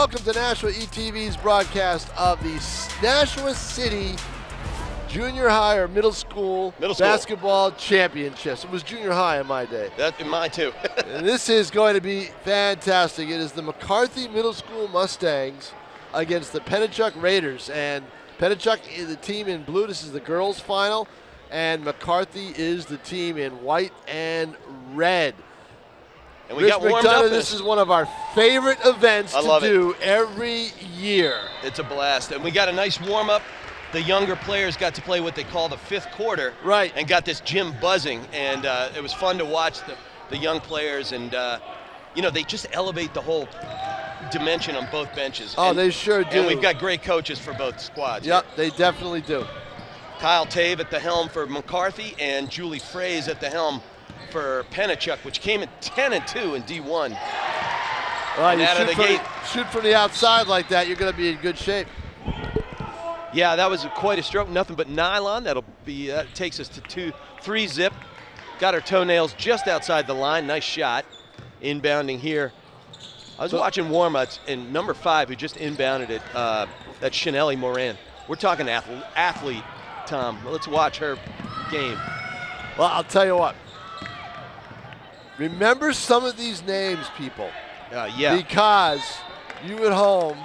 welcome to Nashua ETV's broadcast of the Nashua City Junior High or Middle School Basketball Championships. It was junior high in my day. That's in mine too. And this is going to be fantastic. It is the McCarthy Middle School Mustangs against the Pennichuck Raiders. And Pennichuck is the team in blue. This is the girls' final. And McCarthy is the team in white and red. And we got warmed up. This is one of our favorite events to do every year. It's a blast. And we got a nice warm-up. The younger players got to play what they call the fifth quarter. Right. And got this gym buzzing. And it was fun to watch the young players. And, you know, they just elevate the whole dimension on both benches. Oh, they sure do. And we've got great coaches for both squads. Yep, they definitely do. Kyle Tave at the helm for McCarthy and Julie Fraze at the helm for Pennichuck, which came at 10-2 in D1. Well, you shoot from the outside like that, you're going to be in good shape. Yeah, that was quite a stroke. Nothing but nylon. That'll be takes us to 3 zip. Got her toenails just outside the line. Nice shot. Inbounding here. I was watching warm-ups, and number 5, who just inbounded it, that's Chanelli Moran. We're talking athlete, Tom. Let's watch her game. Well, I'll tell you what. Remember some of these names, people. Yeah. Because you at home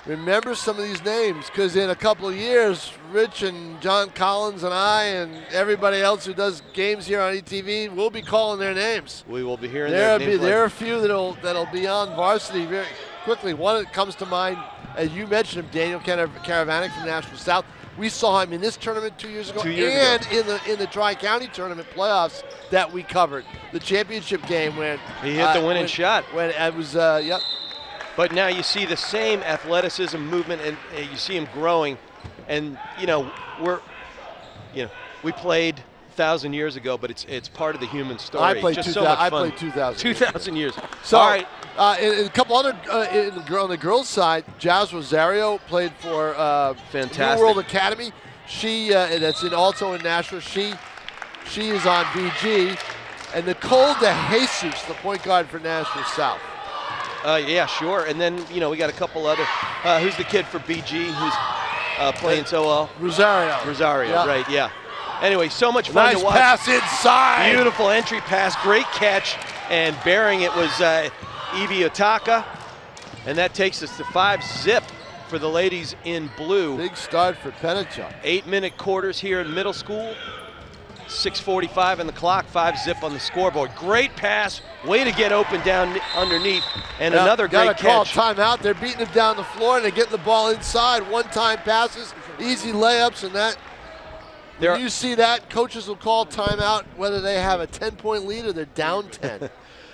remember some of these names, because in a couple of years, Rich and John Collins and I and everybody else who does games here on ETV, we'll be calling their names. We will be hearing their names. There are a few that'll be on varsity very quickly. One that comes to mind, as you mentioned him, Daniel Caravanic from Nashua South. We saw him in this tournament 2 years ago, and in the Tri-County tournament playoffs that we covered, the championship game when he hit the winning shot. When it was, yep. But now you see the same athleticism, movement, and you see him growing. And we played 1,000 years ago, but it's part of the human story. I played just 2000. so much I fun. played 2,000. 2,000 years. So, all right. And a couple other on the girls' side, Jazz Rosario played for Fantastic. New World Academy. She that's also in Nashua. She is on BG, and Nicole DeJesus, the point guard for Nashua South. Yeah, sure. And then we got a couple other. Who's the kid for BG who's playing so well? Rosario, yep. Right? Yeah. Anyway, so much fun to watch. Nice pass inside. Beautiful entry pass, great catch, and bearing it was Evie Otaka, and that takes us to 5 zip for the ladies in blue. Big start for Pennichuck. 8-minute quarters here in middle school. 6:45 on the clock, 5 zip on the scoreboard. Great pass, way to get open down underneath, and another great catch. Got to call timeout. They're beating it down the floor, and they're getting the ball inside. One-time passes, easy layups, and that. When you see that, coaches will call timeout whether they have a 10-point lead or they're down 10.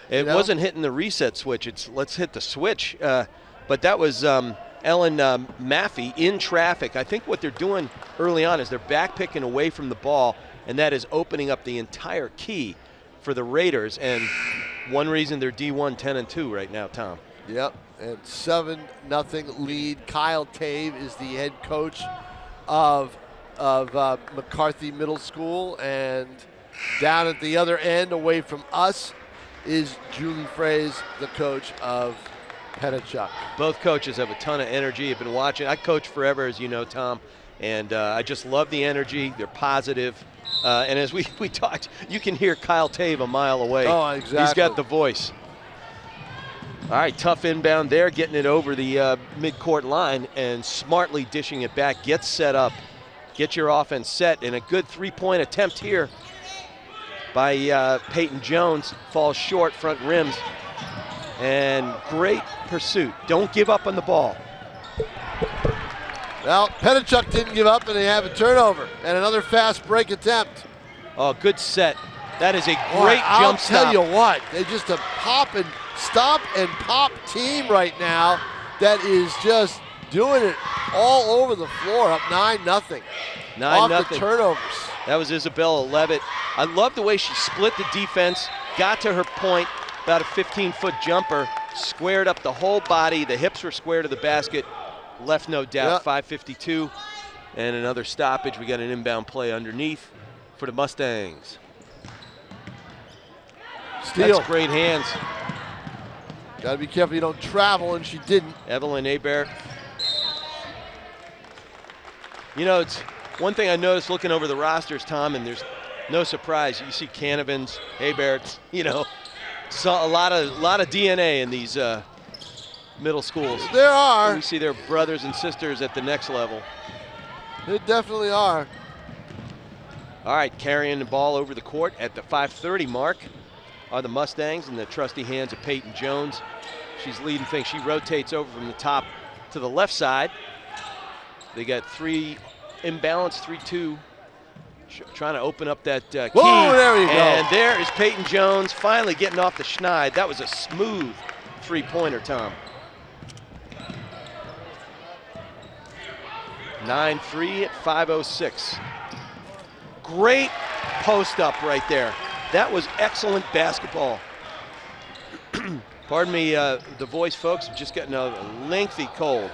It wasn't hitting the reset switch. It's let's hit the switch. But that was Ellen Maffey in traffic. I think what they're doing early on is they're backpicking away from the ball, and that is opening up the entire key for the Raiders. And one reason they're D1 10-2 right now, Tom. Yep, and 7-0 lead. Kyle Tave is the head coach of McCarthy Middle School, and down at the other end, away from us, is Julie Fraze, the coach of Pennichuck. Both coaches have a ton of energy. I've been watching. I coached forever, as you know, Tom, and I just love the energy. They're positive. And as we talked, you can hear Kyle Tave a mile away. Oh, exactly. He's got the voice. All right, tough inbound there, getting it over the midcourt line and smartly dishing it back. Get set up. Get your offense set, and a good 3-point attempt here by Peyton Jones. Falls short, front rims, and great pursuit. Don't give up on the ball. Well, Pennichuck didn't give up, and they have a turnover and another fast break attempt. Oh, good set. That is a great jump stop. I'll tell you what, they just a pop and stop and pop team right now that is just doing it all over the floor, up 9-0. 9-0. Off the turnovers. That was Isabella Levitt. I love the way she split the defense, got to her point, about a 15-foot jumper, squared up the whole body. The hips were square to the basket. Left no doubt. Yep. 5:52 and another stoppage. We got an inbound play underneath for the Mustangs. Steal. That's great hands. Got to be careful you don't travel, and she didn't. Evelyn Hebert. You know, it's one thing I noticed looking over the rosters, Tom, and there's no surprise. You see Canavans, Heberts, you know, saw a lot of DNA in these middle schools. There are. We see their brothers and sisters at the next level. There definitely are. All right, carrying the ball over the court at the 5:30 mark are the Mustangs in the trusty hands of Peyton Jones. She's leading things. She rotates over from the top to the left side. They got 3 imbalance, 3-2. Trying to open up that key. Whoa, there you go. And there is Peyton Jones finally getting off the schneid. That was a smooth three-pointer, Tom. 9-3 at 5:06. Great post up right there. That was excellent basketball. Pardon me, the voice, folks. I'm just getting a lengthy cold.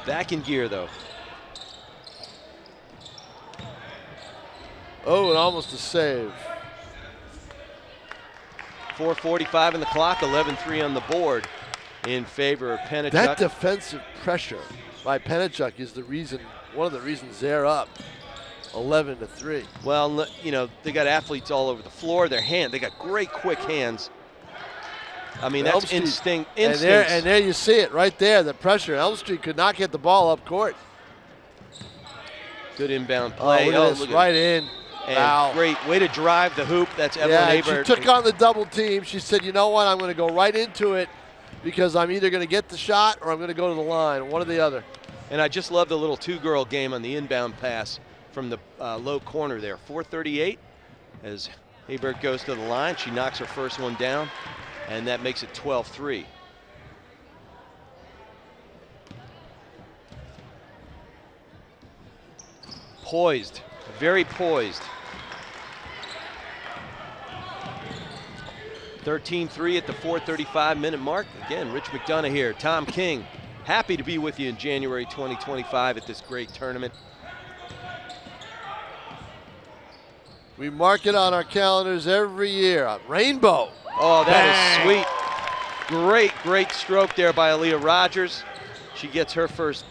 Back in gear, though. Oh, and almost a save. 4:45 in the clock, 11-3 on the board in favor of Pennichuck. That defensive pressure by Pennichuck is the reason, one of the reasons they're up 11-3. Well, you know, they got athletes all over the floor. They got great quick hands. I mean, that's instinct. And there you see it right there, the pressure. Elm Street could not get the ball up court. Good inbound play. Look at this, right in. And wow. Great way to drive the hoop. That's Evelyn Hebert. She took on the double team. She said, you know what, I'm going to go right into it because I'm either going to get the shot or I'm going to go to the line, one or the other. And I just love the little two-girl game on the inbound pass from the low corner there. 4:38 as Hebert goes to the line. She knocks her first one down, and that makes it 12-3. Poised, very poised. 13-3 at the 4:35-minute mark. Again, Rich McDonough here. Tom King, happy to be with you in January 2025 at this great tournament. We mark it on our calendars every year. Rainbow. Oh, that is sweet. Great, great stroke there by Aaliyah Rogers. She gets her first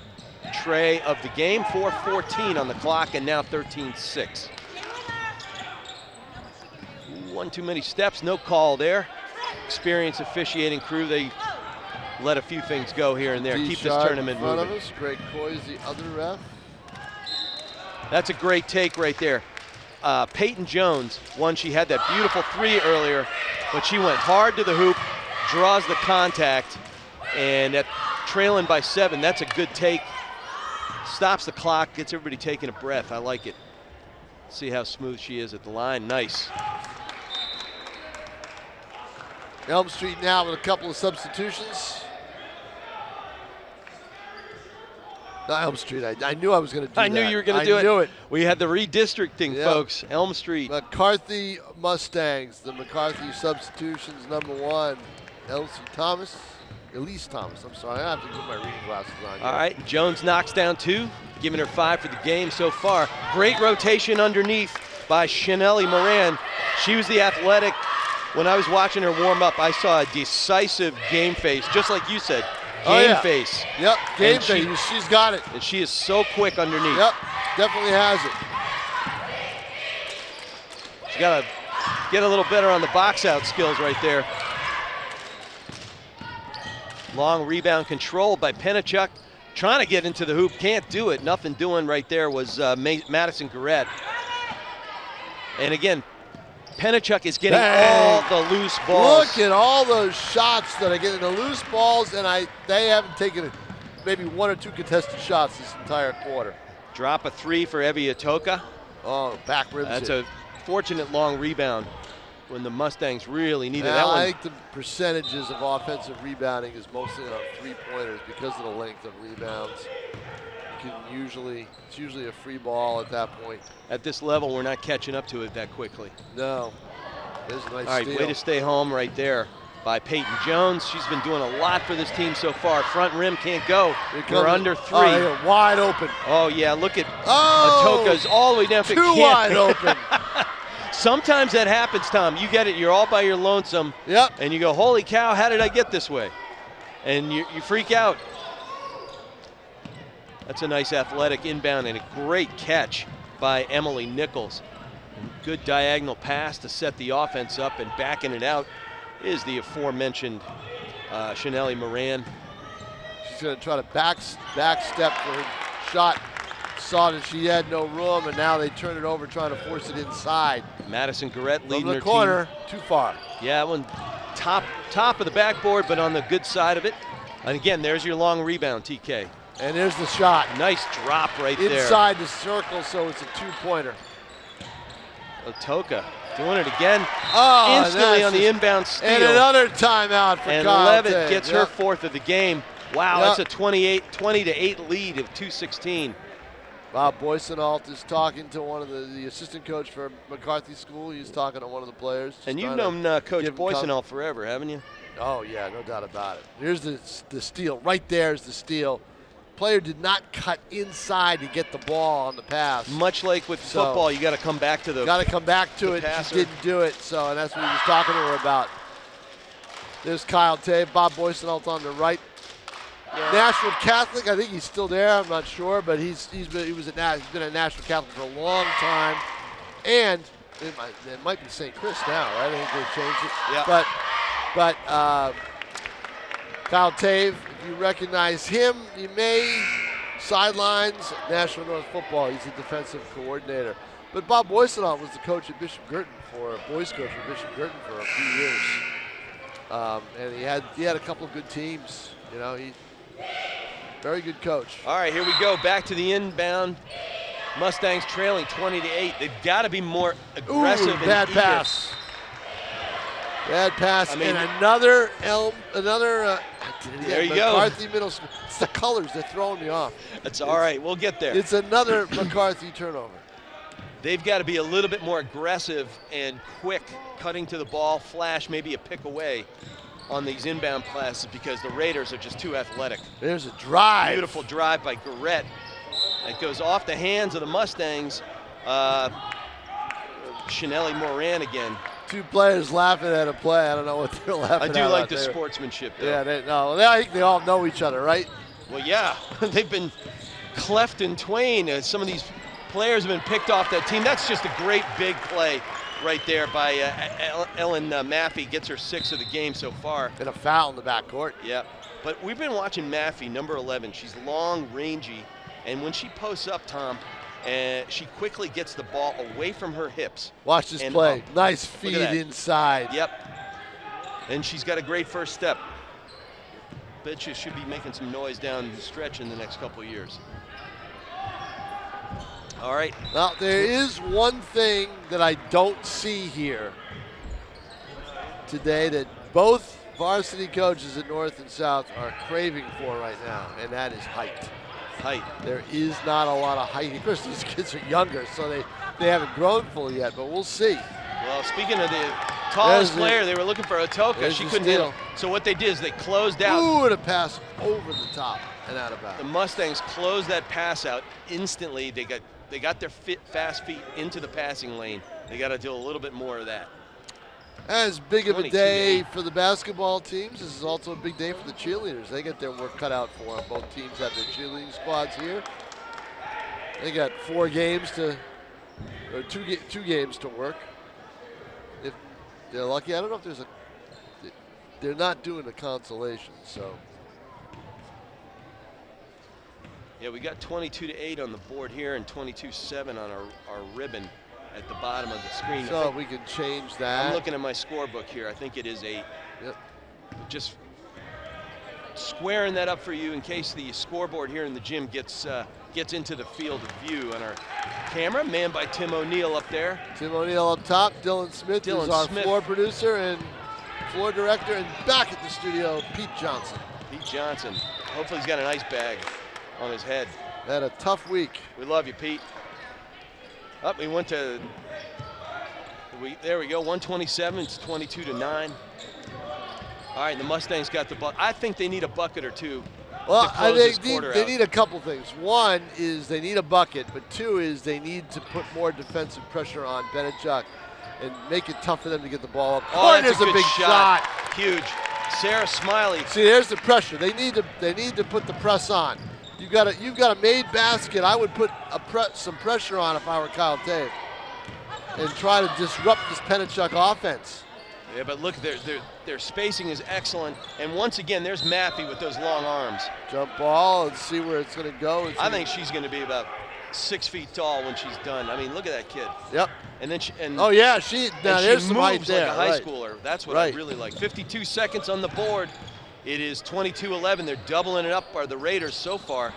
tray of the game. 4:14 on the clock, and now 13-6. One too many steps, no call there. Experienced officiating crew, they let a few things go here and there. Keep this tournament moving. Greg Coy's the other ref. That's a great take right there. Peyton Jones, she had that beautiful three earlier, but she went hard to the hoop, draws the contact, and at trailing by 7, that's a good take. Stops the clock, gets everybody taking a breath. I like it. See how smooth she is at the line. Nice. Elm Street now with a couple of substitutions. Not Elm Street. I knew I was going to do that. I knew you were going to do it. I knew it. We had the redistricting, Yep. folks. Elm Street. McCarthy Mustangs, the McCarthy substitutions, #1. Elise Thomas. I'm sorry, I have to put my reading glasses on here. All right, Jones knocks down 2, giving her 5 for the game so far. Great rotation underneath by Chanelli Moran. She was the athletic. When I was watching her warm up, I saw a decisive game face, just like you said. Game face. Yep, game face. She's got it. And she is so quick underneath. Yep, definitely has it. She's got to get a little better on the box out skills right there. Long rebound control by Pennichuck. Trying to get into the hoop, can't do it. Nothing doing right there was Madison Garrett. And again, Pennichuck is getting all the loose balls. Look at all those shots that are getting the loose balls, and they haven't taken maybe 1 or 2 contested shots this entire quarter. Drop a 3 for Evie Atoka. Oh, back ribs. That's a fortunate long rebound when the Mustangs really needed now, that one. I think the percentages of offensive rebounding is mostly on 3-pointers because of the length of rebounds. It's usually a free ball at that point. At this level, we're not catching up to it that quickly. No. There's a nice All right, steal. way to stay home right there by Peyton Jones. She's been doing a lot for this team so far. Front rim can't go. We're under 3. Oh, wide open. Oh, yeah, look at Atoka's all the way down. Too wide open. Sometimes that happens, Tom. You get it, you're all by your lonesome. Yep. And you go, holy cow, how did I get this way? And you freak out. That's a nice athletic inbound and a great catch by Emily Nichols. Good diagonal pass to set the offense up, and backing it out is the aforementioned Chanelli Moran. She's going to try to back step for her shot. Saw that she had no room, and now they turn it over, trying to force it inside. Madison Garrett leading From her the corner, team. too far. Yeah, that one top of the backboard, but on the good side of it. And again, there's your long rebound, TK. And there's the shot. Nice drop right there. Inside the circle, so it's a two-pointer. Otoka doing it again. Oh, instantly on the inbound steal. And another timeout for and Kyle Levitt Tate. gets her fourth of the game. Wow, that's a 20-8 lead of 2:16. Bob Boysenalt is talking to one of the assistant coach for McCarthy School. He's talking to one of the players. And you've known Coach Boysenalt forever, haven't you? Oh, yeah, no doubt about it. Here's the steal. Right there is the steal. Player did not cut inside to get the ball on the pass. Much like with football, you got to come back to the Got to come back to it. Passer. She didn't do it, so and that's what he was talking to her about. There's Kyle Tate, Bob Boysenalt on the right. Yeah. Nashua Catholic, I think he's still there. I'm not sure, but he's been at Nashua Catholic for a long time, and it might be St. Chris now, right? I think they changed it. Yeah. But Kyle Tate, if you recognize him, you may sidelines Nashua North football. He's the defensive coordinator. But Bob Boysenalt was the coach at Bishop Girton boys coach at Bishop Girton for a few years, and he had a couple of good teams. You know, he. Very good coach. All right, here we go. Back to the inbound. Mustangs trailing 20-8. They've got to be more aggressive. Ooh, bad and eager. pass. Bad pass. And another there you McCarthy go. Middle School. It's the colors. They're throwing me off. That's all right. We'll get there. It's another McCarthy turnover. They've got to be a little bit more aggressive and quick, cutting to the ball, flash, maybe a pick away on these inbound passes because the Raiders are just too athletic. There's a drive. Beautiful drive by Garrett. It goes off the hands of the Mustangs. Chanelli Moran again. Two players laughing at a play. I don't know what they're laughing at. I do like the sportsmanship, though. Yeah, I think they all know each other, right? Well, yeah. They've been cleft in twain. Some of these players have been picked off that team. That's just a great big play right there by Ellen Maffey. Gets her 6th of the game so far. And a foul in the backcourt. Yeah. But we've been watching Maffey, number 11. She's long, rangy. And when she posts up, Tom, she quickly gets the ball away from her hips. Watch this play. Up. Nice feed inside. Yep. And she's got a great first step. Bet she should be making some noise down the stretch in the next couple of years. All right. Now, there is one thing that I don't see here today that both varsity coaches at North and South are craving for right now, and that is height. There is not a lot of height. Of course, these kids are younger, so they haven't grown fully yet, but we'll see. Well, speaking of the tallest player, they were looking for Otoka. She couldn't hit. So what they did is they closed out. Ooh, and a pass over the top and out of bounds. The Mustangs closed that pass out instantly. They got their fast feet into the passing lane. They got to do a little bit more of that. As big of a day for the basketball teams, this is also a big day for the cheerleaders. They get their work cut out for them. Both teams have their cheerleading squads here. They got 4 games to, or two games to work. If they're lucky, I don't know if there's they're not doing a consolation, so. Yeah, we got 22-8 on the board here and 22-7 on our ribbon at the bottom of the screen. So we can change that. I'm looking at my scorebook here. I think it is 8. Yep. Just squaring that up for you in case the scoreboard here in the gym gets into the field of view on our camera. Manned by Tim O'Neill up there. Tim O'Neill up top. Dylan Smith is our floor producer and floor director. And back at the studio, Pete Johnson. Pete Johnson. Hopefully he's got an ice bag on his head. Had a tough week. We love you, Pete. Up, we went to. There we go. 127. It's 22-9. All right, the Mustangs got the bucket. I think they need a bucket or two. Well, I think they need a couple things. One is they need a bucket, but 2 is they need to put more defensive pressure on Pennichuck. and make it tough for them to get the ball up. Oh, that's there's a good big shot. Huge. Sarah Smiley. See, there's the pressure. They need to put the press on. You've got a made basket. I would put some pressure on if I were Kyle Tate and try to disrupt this Pennichuck offense. Yeah, but look, their spacing is excellent. And once again, there's Maffey with those long arms. Jump ball and see where it's going to go. I think she's going to be about 6 feet tall when she's done. I mean, look at that kid. Yep. And then oh yeah, there's some height moves there. like a high schooler. That's what Right. I really like. 52 seconds on the board. It is 22-11. They're doubling it up, are the Raiders so far.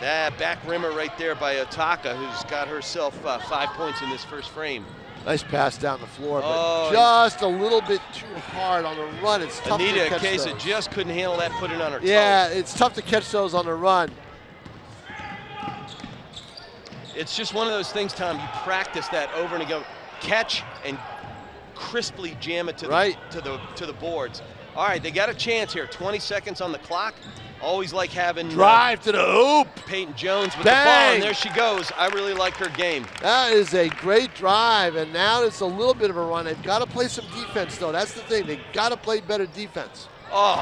That back rimmer right there by Otaka, who's got herself 5 points in this first frame. Nice pass down the floor, but just a little bit too hard on the run. It's tough to catch Kesa those. just couldn't handle that, put it on her toe. Yeah, it's tough to catch those on the run. It's just one of those things, Tom, you practice that over and again. Catch and crisply jam it to the boards. All right, they got a chance here. 20 seconds on the clock. Always like having drive to the hoop. Peyton Jones with Bang. the ball, and there she goes. I really like her game. That is a great drive, and now it's a little bit of a run. They've got to play some defense, though. That's the thing. They've got to play better defense. Oh,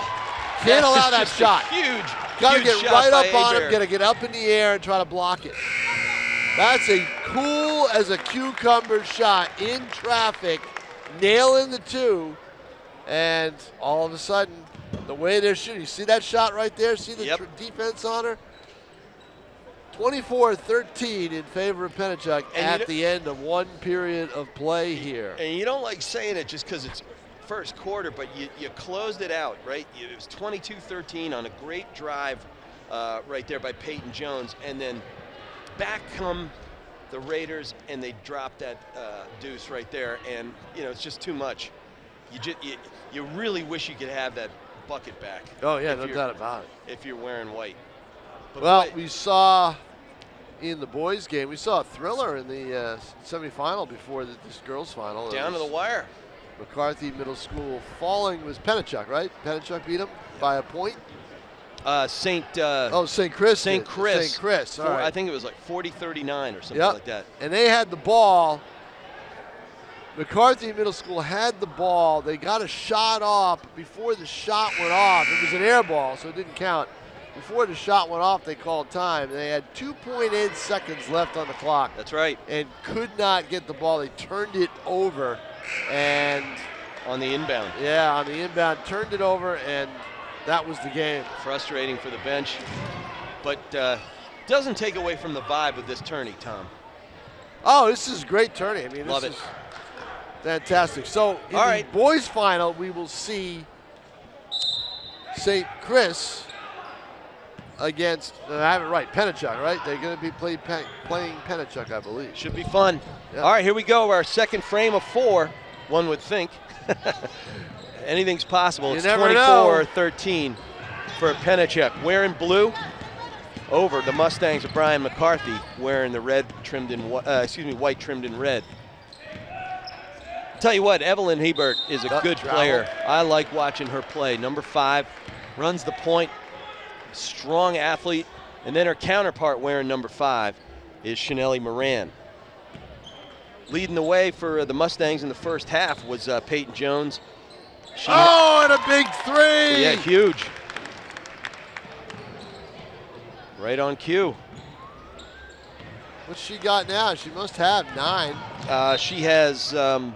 can't allow that shot. Huge. Got to get right up on Abear. him. Got to get up in the air and try to block it. That's a cool as a cucumber shot in traffic, nailing the two, and all of a sudden, the way they're shooting, you see that shot right there? See the defense on her? 24-13 in favor of Pennichuck at the end of one period of play here. And you don't like saying it just because it's first quarter, but you closed it out, right? It was 22-13 on a great drive right there by Peyton Jones, and then back come the Raiders, and they drop that deuce right there, and it's just too much. You really wish you could have that bucket back. Oh yeah, no doubt about it. If you're wearing white. But well, we saw in the boys' game, we saw a thriller in the semifinal before this girls' final. Down to the wire. McCarthy Middle School falling was Pennichuck, right? Pennichuck beat them by a point. St. Chris. St. Chris. All right. I think it was like 40-39 or something like that. And they had the ball. McCarthy Middle School had the ball. They got a shot off before the shot went off. It was an air ball, so it didn't count. Before the shot went off, they called time. They had 2.8 seconds left on the clock. That's right. And could not get the ball. They turned it over. And on the inbound. Yeah, on the inbound, turned it over, and that was the game. Frustrating for the bench, but doesn't take away from the vibe of this tourney, Tom. Oh, this is great tourney. I mean, Love this it. is fantastic. So in the boys' final, we will see St. Chris against, I have it right, Pennichuck, right? They're going to be playing Pennichuck, I believe. Should be fun. Yep. All right, here we go. Our second frame of 4, one would think. Anything's possible. It's 24-13 for Pennichuck. Wearing blue over the Mustangs of Brian McCarthy, wearing the red trimmed in white trimmed in red. Tell you what, Evelyn Hebert is a good player. I like watching her play. Number 5, runs the point, strong athlete, and then her counterpart wearing number 5 is Chanelli Moran. Leading the way for the Mustangs in the first half was Peyton Jones. And a big 3! Yeah, huge. Right on cue. What's she got now? She must have 9. She has 10.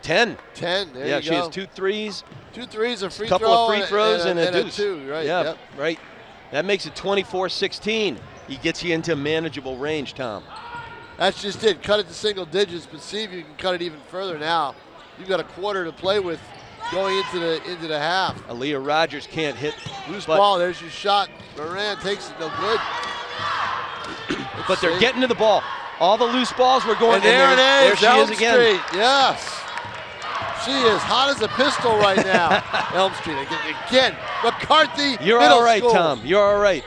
10, there you go. Yeah, she has 2 threes. 2 threes, a free throw. Couple of free throws and a deuce. 2, right? Yeah, yep. right. That makes it 24-16. He gets you into manageable range, Tom. That's just it. Cut it to single digits, but see if you can cut it even further now. You've got a quarter to play with going into the half. Aaliyah Rogers can't hit. Loose ball, there's your shot. Moran takes it, no good. But they're getting to the ball. All the loose balls were going. And there it is, There she Elm is again. Street, yes. She is hot as a pistol right now. Elm Street, again. McCarthy You're Middle all right, School. Tom. You're all right.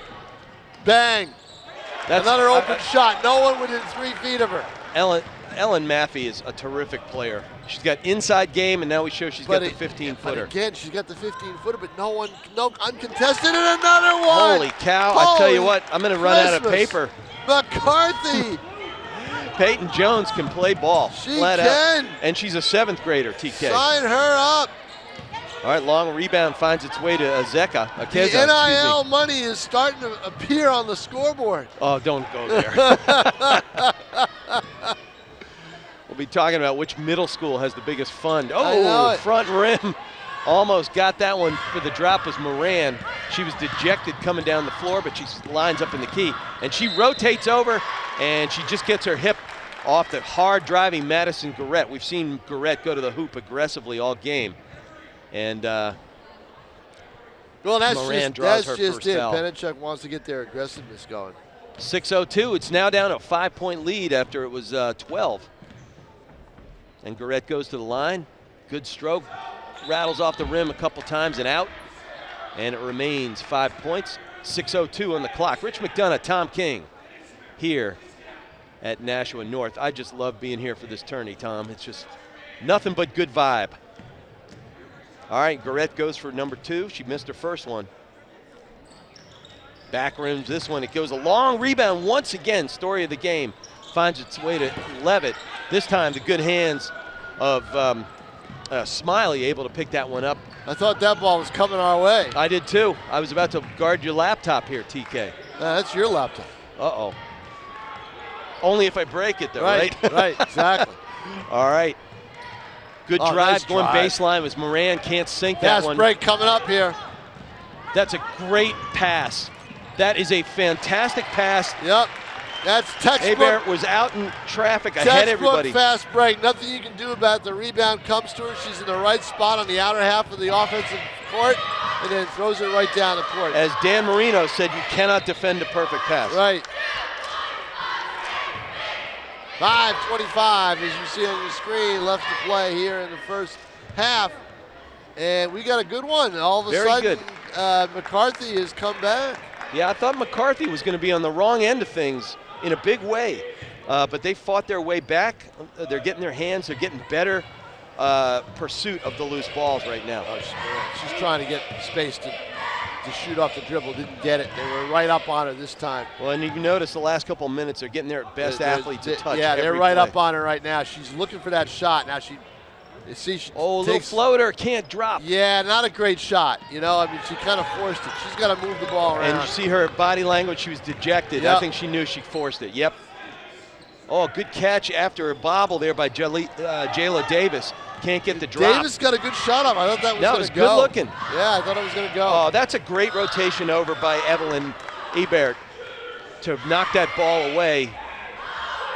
Bang. Another open shot. No one within 3 feet of her. Ellen Maffey is a terrific player. She's got inside game, and now we show she's got the 15-footer. Again, she's got the 15-footer, but no uncontested, and another one. Holy cow! I tell you what, I'm going to run out of paper. McCarthy Peyton Jones can play ball. She flat can. Out. And she's a 7th grader, TK. Sign her up. All right, long rebound finds its way to Akeza. The NIL money is starting to appear on the scoreboard. Oh, don't go there. We'll be talking about which middle school has the biggest fund. Oh, front rim. Almost got that one for the drop was Moran. She was dejected coming down the floor, but she lines up in the key. And she rotates over, and she just gets her hip off the hard driving Madison Garrett. We've seen Garrett go to the hoop aggressively all game. And well, that's Moran just, draws that's her just first it. foul. Pennichuck wants to get their aggressiveness going. 6:02. It's now down a 5-point lead after it was 12. And Garrett goes to the line. Good stroke. Rattles off the rim a couple times and out. And it remains 5 points. 6:02 on the clock. Rich McDonough, Tom King here at Nashua North. I just love being here for this tourney, Tom. It's just nothing but good vibe. All right, Garrett goes for number 2. She missed her first one. Back rims this one. It goes a long rebound once again. Story of the game. Finds its way to Levitt. This time the good hands of Smiley able to pick that one up. I thought that ball was coming our way. I did too. I was about to guard your laptop here, TK. That's your laptop. Uh-oh. Only if I break it though, right? Right, exactly. All right. Good drive nice going drive. Baseline was Moran. Can't sink that one. Fast break coming up here. That's a great pass. That is a fantastic pass. Yep. That's textbook. Hebert was out in traffic ahead of everybody. Fast break. Nothing you can do about it. The rebound comes to her. She's in the right spot on the outer half of the offensive court and then throws it right down the court. As Dan Marino said, you cannot defend a perfect pass. Right. 5:25, as you see on your screen, left to play here in the first half. And we got a good one. All of a sudden, McCarthy has come back. Yeah, I thought McCarthy was going to be on the wrong end of things in a big way. But they fought their way back. They're getting their hands. They're getting better pursuit of the loose balls right now. Oh, she's trying to get space to shoot off the dribble. Didn't get it. They were right up on her this time. Well, and you notice the last couple of minutes, they're getting their best athletes to touch. Yeah, they're right play. up on her right now. She's looking for that shot. Now she little floater, can't drop. Yeah, not a great shot. You know, I mean, she kind of forced it. She's got to move the ball around. And you see her body language, she was dejected. Yep. I think she knew she forced it. Yep. Oh, good catch after a bobble there by Jayla Davis. Can't get the drop. Davis got a good shot up. I thought that was going to go. That was good looking. Yeah, I thought it was going to go. Oh, that's a great rotation over by Evelyn Hebert to knock that ball away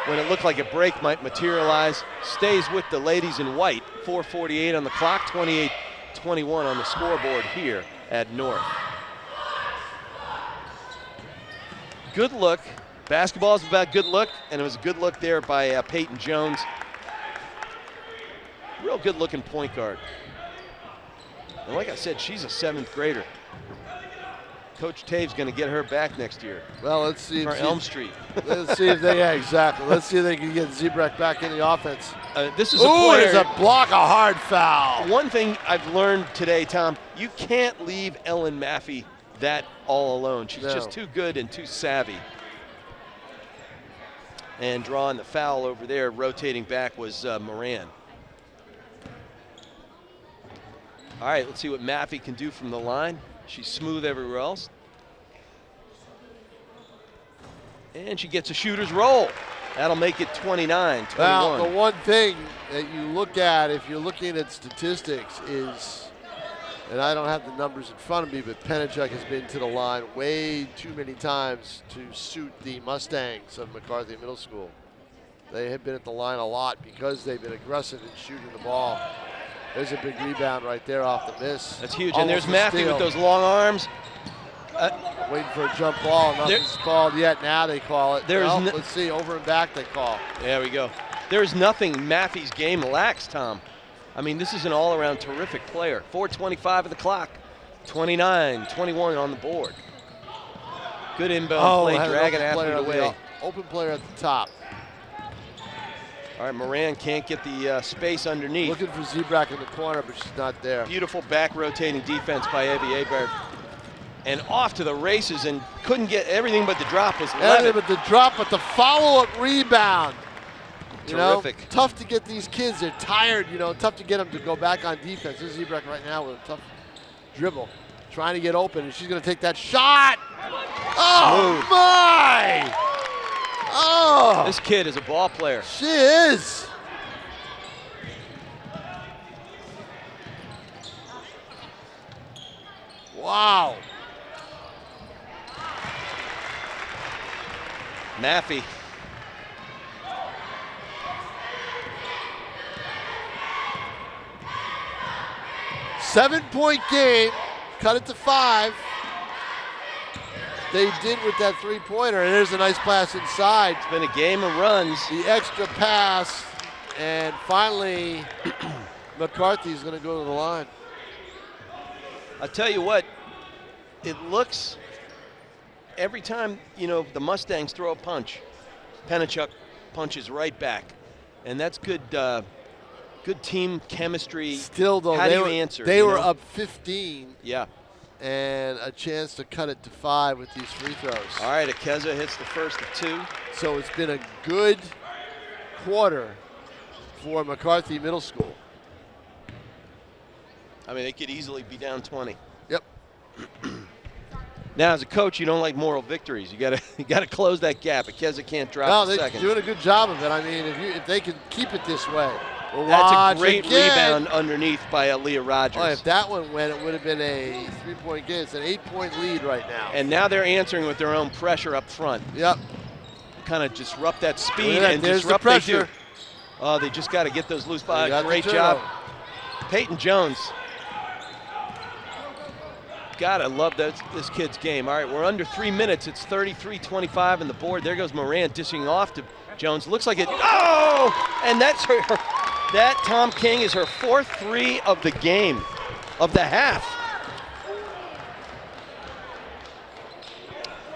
when it looked like a break might materialize. Stays with the ladies in white. 4:48 on the clock, 28-21 on the scoreboard here at North. Good look. Basketball is about good look, and it was a good look there by Peyton Jones. Real good looking point guard. And like I said, she's a 7th grader. Coach Tave's going to get her back next year. Well, let's see. For Elm Street. Let's see if they, yeah, exactly. Let's see if they can get Zebrecht back in the offense. This is a player. There's a block, a hard foul. One thing I've learned today, Tom, you can't leave Ellen Maffey that all alone. She's just too good and too savvy. And drawing the foul over there, rotating back was Moran. All right, let's see what Maffey can do from the line. She's smooth everywhere else. And she gets a shooter's roll. That'll make it 29-21. Now, the one thing that you look at if you're looking at statistics is, and I don't have the numbers in front of me, but Pennichuck has been to the line way too many times to suit the Mustangs of McCarthy Middle School. They have been at the line a lot because they've been aggressive in shooting the ball. There's a big rebound right there off the miss. That's huge. And there's Maffey with those long arms. Waiting for a jump ball. Nothing's called yet. Now they call it. Let's see. Over and back they call. There we go. There's nothing Maffey's game lacks, Tom. I mean, this is an all-around terrific player. 4:25 of the clock. 29-21 on the board. Good inbound play, dragging athlete away. Open player at the top. All right, Moran can't get the space underneath. Looking for Zebrak in the corner, but she's not there. Beautiful back rotating defense by Evie Hebert. And off to the races and couldn't get everything but the drop was Levitt. But the drop, but the follow-up rebound You know, Terrific. tough to get these kids. They're tired. You know, tough to get them to go back on defense. This is Ebrecht right now with a tough dribble, trying to get open, and she's going to take that shot. Oh, Smooth. my! Oh, This kid is a ball player. she is. Wow. Maffey. Seven-point game. Cut it to 5. They did with that three-pointer, and there's a nice pass inside. It's been a game of runs. The extra pass, and finally, McCarthy's going to go to the line. I tell you what, it looks every time, you know, the Mustangs throw a punch, Pennichuck punches right back. And that's good good team chemistry. Still, though, how do you answer? They you were know? up 15. Yeah. And a chance to cut it to 5 with these free throws. All right, Akeza hits the first of 2. So it's been a good quarter for McCarthy Middle School. I mean, they could easily be down 20. Yep. Now, as a coach, you don't like moral victories. You gotta close that gap. Akeza can't drop the They're second. doing a good job of it. I mean, if they can keep it this way. That's a great again. rebound underneath by Leah Rogers. Oh, if that one went, it would have been a 3-point game. It's an 8-point lead right now. And now they're answering with their own pressure up front. Yep. Kind of disrupt that speed That. and There's disrupt the pressure. they do. Oh, they just got to get those loose They balls. got the Great turnover. job. Peyton Jones. Gotta love this kid's game. All right, we're under 3 minutes. It's 33-25 on the board. There goes Moran dishing off to Jones. Looks like it. Oh! And that's her. That, Tom King, is her 4th 3 of the game, of the half.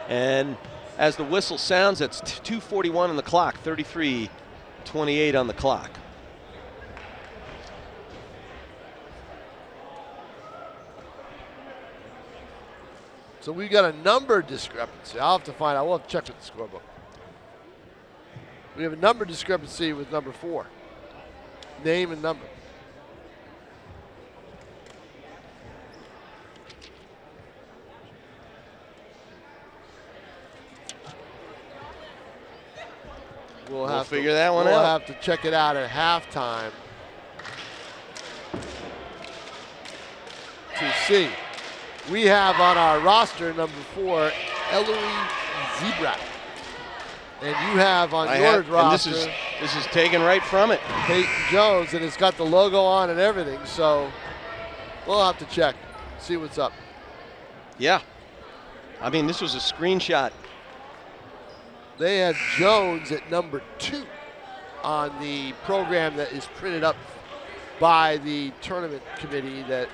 And as the whistle sounds, that's 2:41 on the clock, 33-28 on the clock. So we got a number discrepancy. I'll have to find out. We'll have to check with the scorebook. We have a number discrepancy with number 4. Name and number. We'll have to figure that one We'll out. have to check it out at halftime to see. We have on our roster number 4, Eloise Zebrak. And you have on your roster and this is taken right from it. Peyton Jones, and it's got the logo on and everything. So we'll have to check, see what's up. Yeah. I mean, this was a screenshot. They had Jones at number 2 on the program that is printed up by the tournament committee that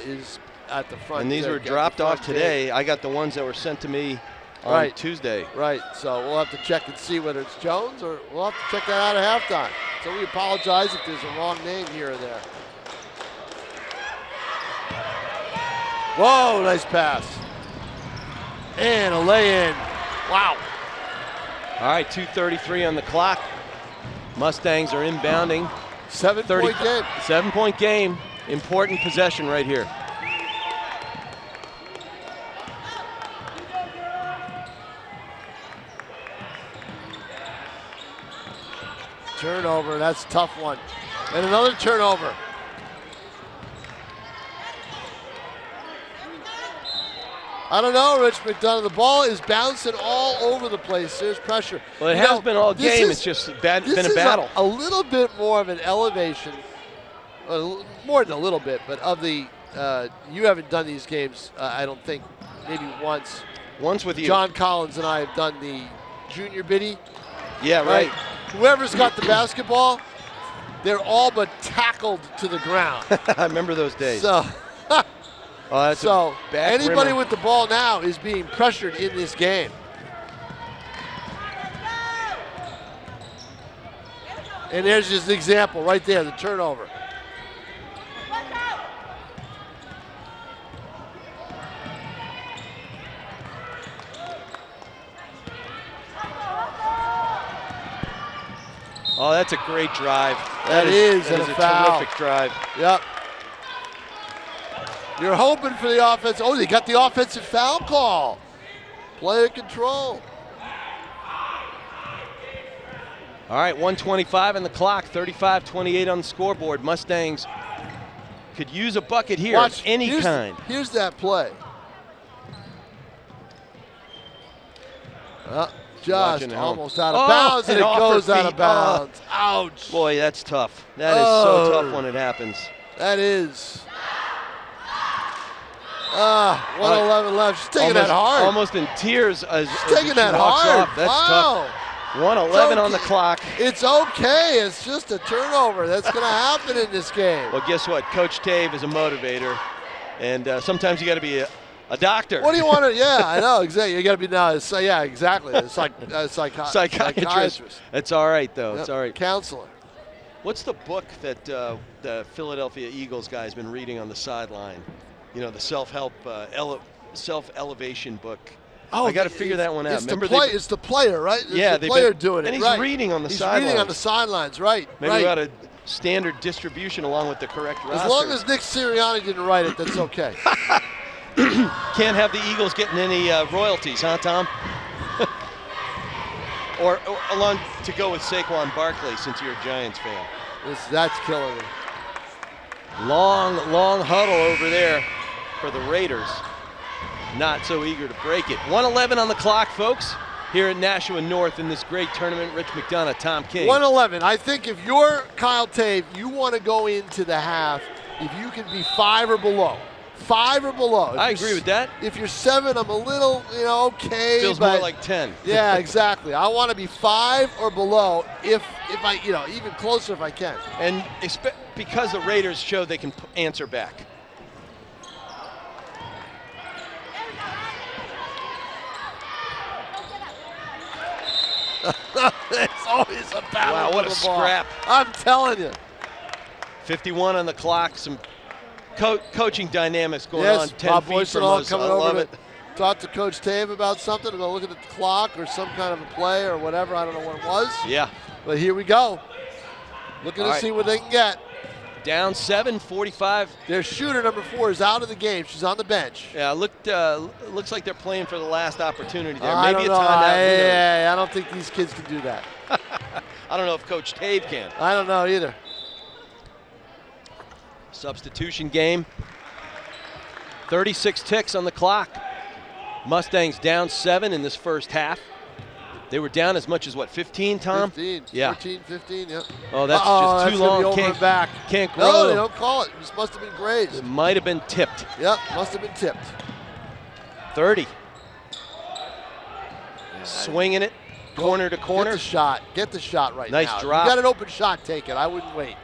is at the front. And these were at the dropped front off today. I got the ones that were sent to me on Right. Tuesday. Right, so we'll have to check and see whether it's Jones, or we'll have to check that out at halftime. So we apologize if there's a wrong name here or there. Whoa, nice pass. And a lay-in. Wow. All right, 2:33 on the clock. Mustangs are inbounding. 7-point game. 7-point game. Important possession right here. Turnover, that's a tough one. And another turnover. I don't know, Rich McDonough. The ball is bouncing all over the place. There's pressure. Well, it You has know, been all this game. is- It's just been This a is battle. a little bit more of an elevation, more than a little bit, but of the, you haven't done these games, I don't think, maybe once. Once with you. John Collins and I have done the junior biddy. Yeah, right. Whoever's got the basketball, they're all but tackled to the ground. I remember those days. So, Oh, that's so a back anybody rimmer. with the ball now is being pressured in this game. And there's just an example right there, the turnover. Oh, that's a great drive. That is a foul. Terrific drive. Yep. You're hoping for the offense. Oh, they got the offensive foul call. Player control. All right, 1:25 on the clock, 35-28 on the scoreboard. Mustangs could use a bucket here of any kind. Here's that play. Just almost out of bounds, and it goes out of bounds. Ouch. Boy, that's tough. That is so tough when it happens. That is. 1:11 left. She's taking that hard. Almost in tears as she's taking that walks hard. off. That's tough. 1:11 on the clock. It's okay. It's just a turnover. That's going to happen in this game. Well, guess what? Coach Tave is a motivator, and sometimes you got to be a doctor. What do you want to? Yeah, I know exactly. You got to be now. Yeah, exactly. It's psychiatrist. It's all right though. Yep. It's all right. Counselor. What's the book that the Philadelphia Eagles guy's been reading on the sideline? You know, the self-help, self-elevation book. Oh, I got to figure that one out. It's the player, right? It's the player doing it. And he's reading on the sidelines. He's reading on the sidelines, right? Maybe we got a standard distribution along with the correct roster. As long as Nick Sirianni didn't write it, that's okay. Can't have the Eagles getting any royalties, huh, Tom? or along to go with Saquon Barkley, since you're a Giants fan. That's killing me. Long huddle over there for the Raiders. Not so eager to break it. 1:11 on the clock, folks, here at Nashua North in this great tournament. Rich McDonough, Tom King. 1:11. I think if you're Kyle Tave, you want to go into the half if you can be 5 or below. 5 or below. I agree with that. If you're 7, I'm a little, okay. Feels more like 10. Yeah, exactly. I want to be 5 or below if I, even closer if I can. And because the Raiders show they can answer back. It's always a battle. Wow, what a scrap. I'm telling you. 51 on the clock. Some coaching dynamics going on. 10 Bob feet from us. coming I love over it. to talk to Coach Tave about something. We're going to look at the clock or some kind of a play or whatever. I don't know what it was. Yeah. But here we go. Looking to see what they can get. Down 7, 45. Their shooter, number 4, is out of the game. She's on the bench. Yeah, looks like they're playing for the last opportunity there. I Maybe don't a know. timeout. I don't think these kids can do that. I don't know if Coach Tave can. I don't know either. Substitution game. 36 ticks on the clock. Mustangs down 7 in this first half. They were down as much as, 15, Tom? 15. Yeah. 14, 15, yeah. Oh, that's just too long. Can't grow. No, they don't call it. This must have been grazed. It might have been tipped. Yep, must have been tipped. 30. Swinging it, corner to corner. Get the shot. Get the shot right now. Nice drop. You got an open shot, take it. I wouldn't wait.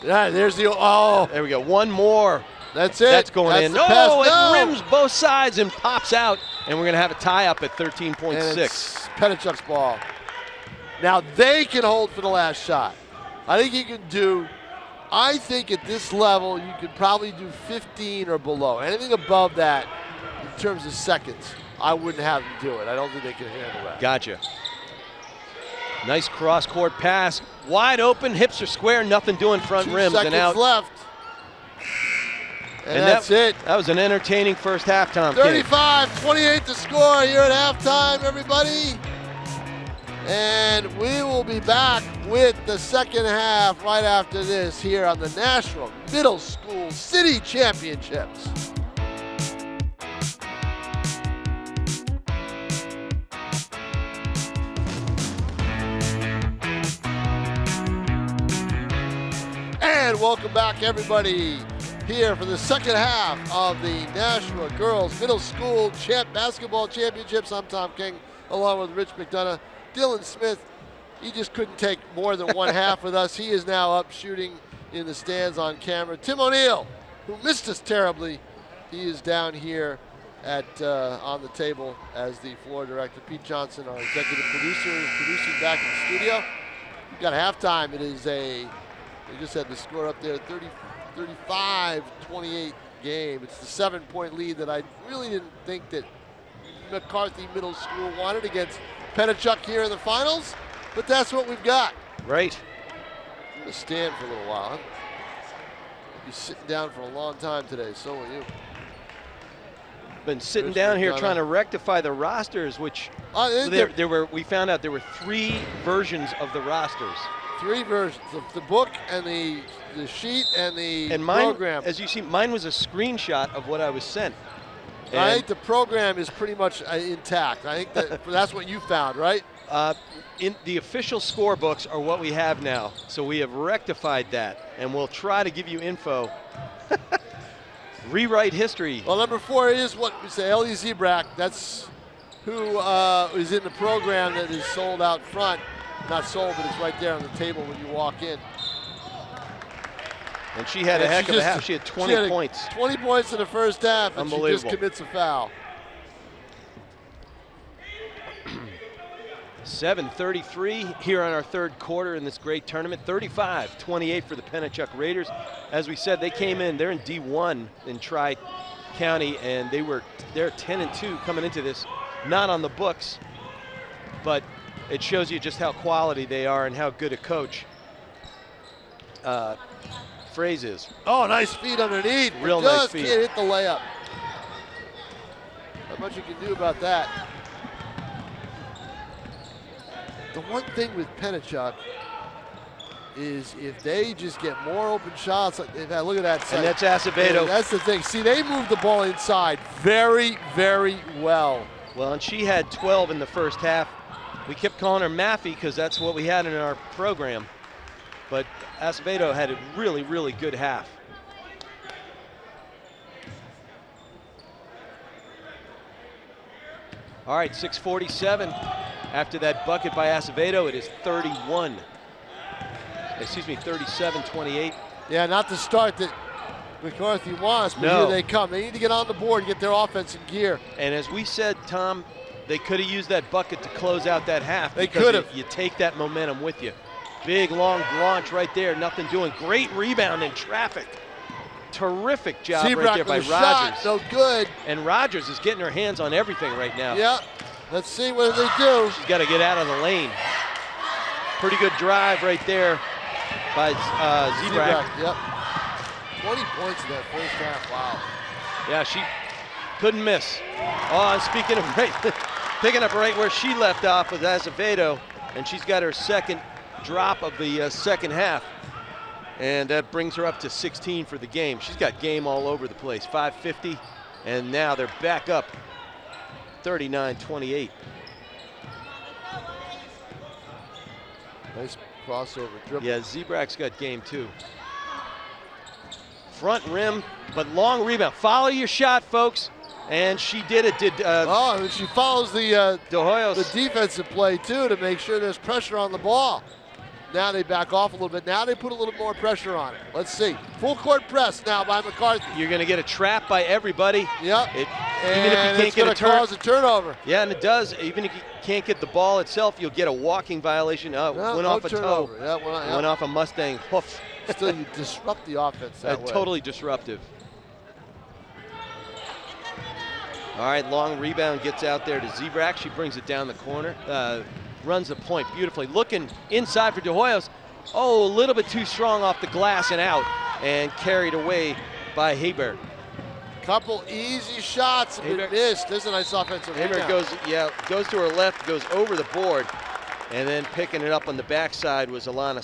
Yeah, there's the, oh. There we go. One more. That's it. That's going in. No, it rims both sides and pops out, and we're going to have a tie-up at 13.6. It's Pennichuck's ball. Now they can hold for the last shot. I think you can do, I think at this level, you could probably do 15 or below. Anything above that, in terms of seconds, I wouldn't have them do it. I don't think they can handle that. Gotcha. Nice cross-court pass. Wide open, hips are square, nothing doing front 2 rims and out. seconds left. And that's it. That was an entertaining first half, Tom. 35-28 to score here at halftime, everybody. And we will be back with the second half right after this here on the Nashua Middle School City Championships. And welcome back, everybody, here for the second half of the Nashua Girls Middle School Basketball Championships. I'm Tom King, along with Rich McDonough. Dylan Smith, he just couldn't take more than one half with us. He is now up shooting in the stands on camera. Tim O'Neill, who missed us terribly, he is down here at on the table as the floor director. Pete Johnson, our executive producer, is producing back in the studio. We've got halftime. It is we just had the score up there, 35-28 game. It's the 7-point lead that I really didn't think that McCarthy Middle School wanted against Pennichuck here in the finals. But that's what we've got. Right. I'm going to stand for a little while. I'll be sitting down for a long time today. So will you. Been sitting down here trying to rectify the rosters, which we found out there were 3 versions of the rosters. 3 versions, the book and the sheet and the program. As you see, mine was a screenshot of what I was sent. And I think the program is pretty much intact. I think that's what you found, right? In the official scorebooks are what we have now, so we have rectified that, and we'll try to give you info. Rewrite history. Well, number 4 is what we say, Ellie Zebrak. That's who is in the program that is sold out front. Not sold, but it's right there on the table when you walk in. And she had a heck of a half. She had 20 points. 20 points in the first half, and she just commits a foul. 7:33 here on our 3rd quarter in this great tournament. 35-28 for the Pennichuck Raiders. As we said, they came in. They're in D1 in Tri-County, and they're 10-2 coming into this. Not on the books, but it shows you just how quality they are and how good a coach Fraze is. Oh, nice feed underneath. Real nice feed. Just can't hit the layup. Not much you can do about that. The one thing with Pennichuck is if they just get more open shots like they've had. Look at that. And that's Acevedo. That's the thing. See, they moved the ball inside very, very well. Well, and she had 12 in the first half. We kept calling her Maffey because that's what we had in our program. But Acevedo had a really, really good half. All right, 6:47. After that bucket by Acevedo, it is 37-28. Yeah, not the start that McCarthy wants, but here they come. They need to get on the board and get their offense in gear. And as we said, Tom, they could have used that bucket to close out that half. They could have. You take that momentum with you. Big, long launch right there, nothing doing. Great rebound in traffic. Terrific job right there by Rogers. Shot, no good. And Rogers is getting her hands on everything right now. Yeah, let's see what they do. She's got to get out of the lane. Pretty good drive right there by Zebrak. Yep. 20 points in that first half, wow. Yeah, she couldn't miss. Oh, and speaking of picking up right where she left off with Acevedo, and she's got her second drop of the second half. And that brings her up to 16 for the game. She's got game all over the place. 5:50, and now they're back up 39-28. Nice crossover dribble. Yeah, Zebrak's got game too. Front rim, but long rebound. Follow your shot, folks. And she did it. And she follows the the defensive play too to make sure there's pressure on the ball. Now they back off a little bit. Now they put a little more pressure on it. Let's see. Full court press now by McCarthy. You're going to get a trap by everybody. Yep. Even if you can't get cause a turnover. Yeah, and it does. Even if you can't get the ball itself, you'll get a walking violation. Went off a toe. Yeah, went off a Mustang. Hoof. Still, you disrupt the offense that way. Totally disruptive. All right, long rebound gets out there to Zebrak. She brings it down the corner. Runs the point beautifully. Looking inside for De Hoyos. Oh, a little bit too strong off the glass and out, and carried away by Hebert. Couple easy shots have been missed. There's a nice offensive rebound. goes to her left, goes over the board, and then picking it up on the backside was Elena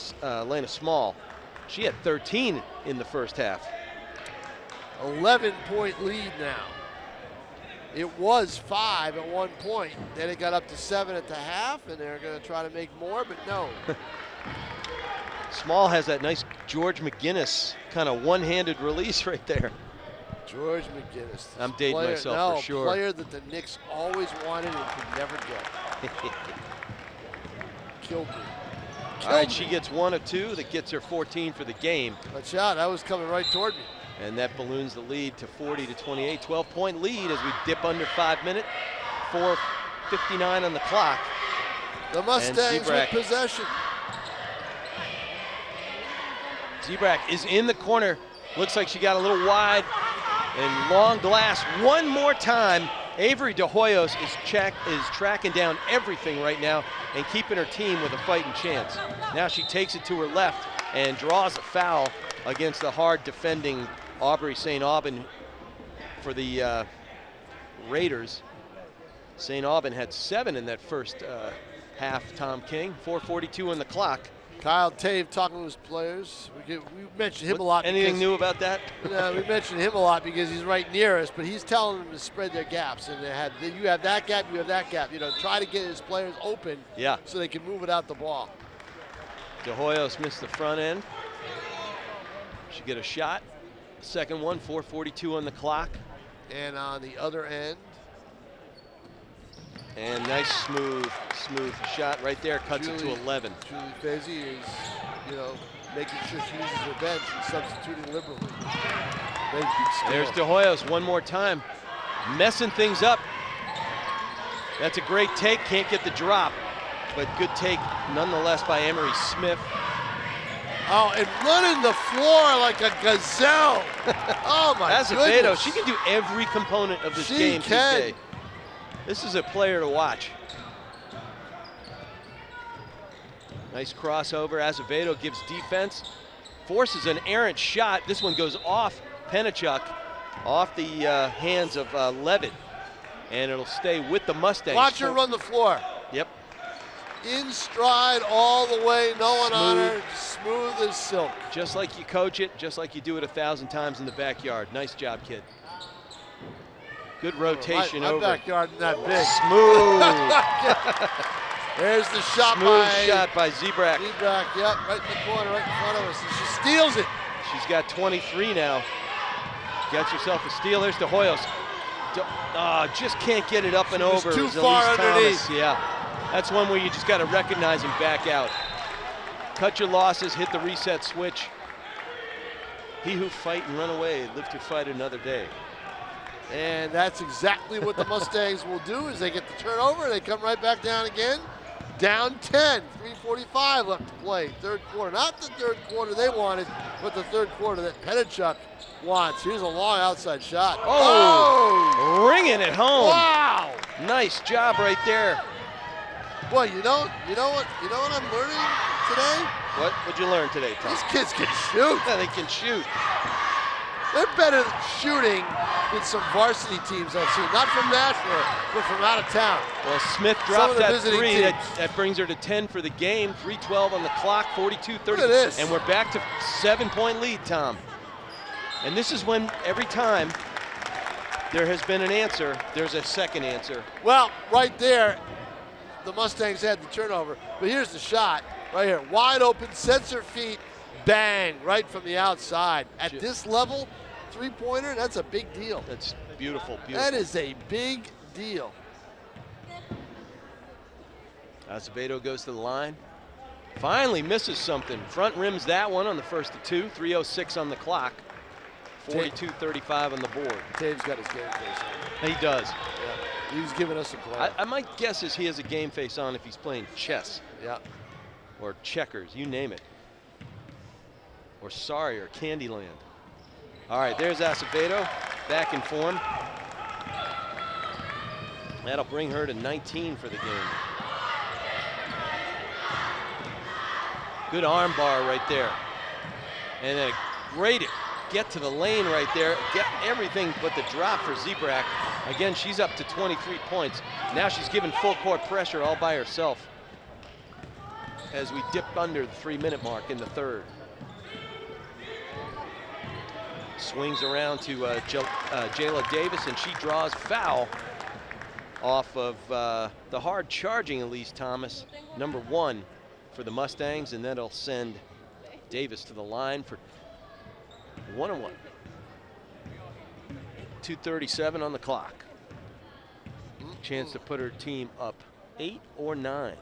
Small. She had 13 in the first half. 11-point lead now. It was 5 at one point. Then it got up to 7 at the half, and they're going to try to make more, but no. Small has that nice George McGinnis kind of one-handed release right there. George McGinnis. I'm dating myself for sure. A player that the Knicks always wanted and could never get. Killed me. All right, she gets 1 of 2. That gets her 14 for the game. Watch out, that was coming right toward me. And that balloons the lead to 40-28. 12-point lead as we dip under 5 minutes. 4:59 on the clock. The Mustangs with possession. Zebrak is in the corner. Looks like she got a little wide. And long glass one more time. Avery De Hoyos is tracking down everything right now and keeping her team with a fighting chance. Now she takes it to her left and draws a foul against the hard defending Aubrey St. Aubin for the Raiders. St. Aubin had 7 in that first half, Tom King. 4:42 on the clock. Kyle Tave talking to his players. We mentioned him a lot. Anything new about that? We mentioned him a lot because he's right near us, but he's telling them to spread their gaps. And you have that gap, you have that gap. You know, try to get his players open so they can move it out the ball. De Hoyos missed the front end. She get a shot. Second one, 4:42 on the clock. And on the other end. And nice smooth shot right there, cuts it to 11. Julie Fezzi is, making sure she uses her bench and substituting liberally. There's De Hoyos one more time, messing things up. That's a great take, can't get the drop, but good take nonetheless by Emery Smith. Oh, and running the floor like a gazelle. Oh my goodness. She can do every component of this game today. This is a player to watch. Nice crossover. Azevedo gives defense, forces an errant shot. This one goes off Pennichuck, off the hands of Levitt, and it'll stay with the Mustangs. Watch her run the floor. Yep. In stride all the way, no one on her, smooth as silk. Just like you coach it, just like you do it 1,000 times in the backyard. Nice job, kid. Good rotation my over. My backyard isn't that big. Smooth. There's the shot shot by Zebrak. Zebrak, yep, right in the corner, right in front of us. And she steals it. She's got 23 now. Gets herself a steal. There's De Hoyos. Just can't get it up and over. Too far underneath. Yeah, that's one where you just got to recognize and back out. Cut your losses, hit the reset switch. He who fight and run away, live to fight another day. And that's exactly what the Mustangs will do is they get the turnover, they come right back down again. Down 10, 3:45 left to play, third quarter. Not the third quarter they wanted, but the third quarter that Pennichuck wants. Here's a long outside shot. Oh! Ringing it home. Wow! Nice job right there. Boy, you know what I'm learning today? What'd you learn today, Tom? These kids can shoot. Yeah, they can shoot. They're better shooting than some varsity teams I've seen. Not from Nashua, but from out of town. Well, Smith dropped that three. That brings her to 10 for the game. 3:12 on the clock, 42-30. Look at this. And we're back to 7-point lead, Tom. And this is when every time there has been an answer, there's a second answer. Well, right there, the Mustangs had the turnover. But here's the shot right here. Wide open, sets her feet, bang, right from the outside. At this level, three-pointer, that's a big deal. That's beautiful, beautiful. That is a big deal. Azevedo goes to the line. Finally misses something. Front rims that one on the first of two. 3:06 on the clock. 42-35 on the board. Dave's got his game face on. He does. Yeah. He was giving us a play. I might guess is he has a game face on if he's playing chess. Yeah. Or checkers, you name it. Or sorry, or Candyland. All right, there's Acevedo, back in form. That'll bring her to 19 for the game. Good arm bar right there. And then a great get to the lane right there. Get everything but the drop for Zebrak. Again, she's up to 23 points. Now she's given full court pressure all by herself as we dip under the 3-minute mark in the third. Swings around to Jayla Davis, and she draws foul off of the hard charging Elise Thomas, number 1 for the Mustangs, and that'll send Davis to the line for 1-1. 2:37 on the clock. Chance to put her team up 8 or 9.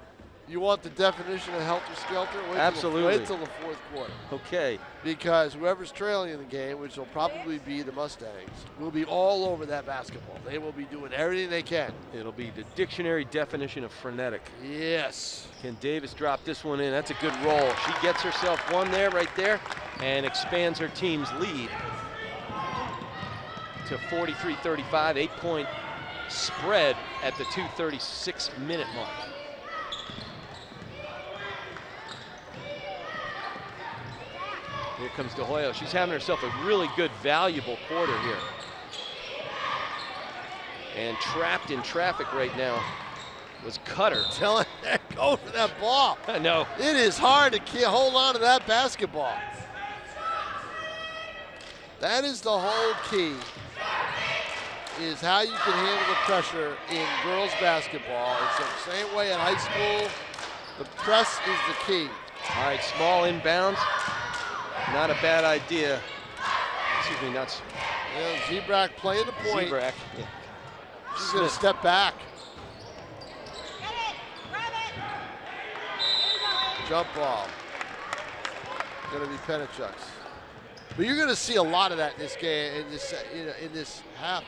You want the definition of helter-skelter? Absolutely. Wait till the fourth quarter. Okay. Because whoever's trailing in the game, which will probably be the Mustangs, will be all over that basketball. They will be doing everything they can. It'll be the dictionary definition of frenetic. Yes. Can Davis drop this one in? That's a good roll. She gets herself one there, right there, and expands her team's lead to 43-35, 8-point spread at the 2:36-minute mark. Here comes De Hoyo. She's having herself a really good, valuable quarter here. And trapped in traffic right now was Cutter. Telling her, go for that ball. I know. It is hard to hold on to that basketball. That is the whole key, is how you can handle the pressure in girls basketball. It's the same way in high school. The press is the key. All right, small inbounds. Not a bad idea. Excuse me, not. Zebrak playing the point. Zebrak. Yeah. She's going to step back. Jump ball. Going to be Pennichuck's. But you're going to see a lot of that in this game, in this half.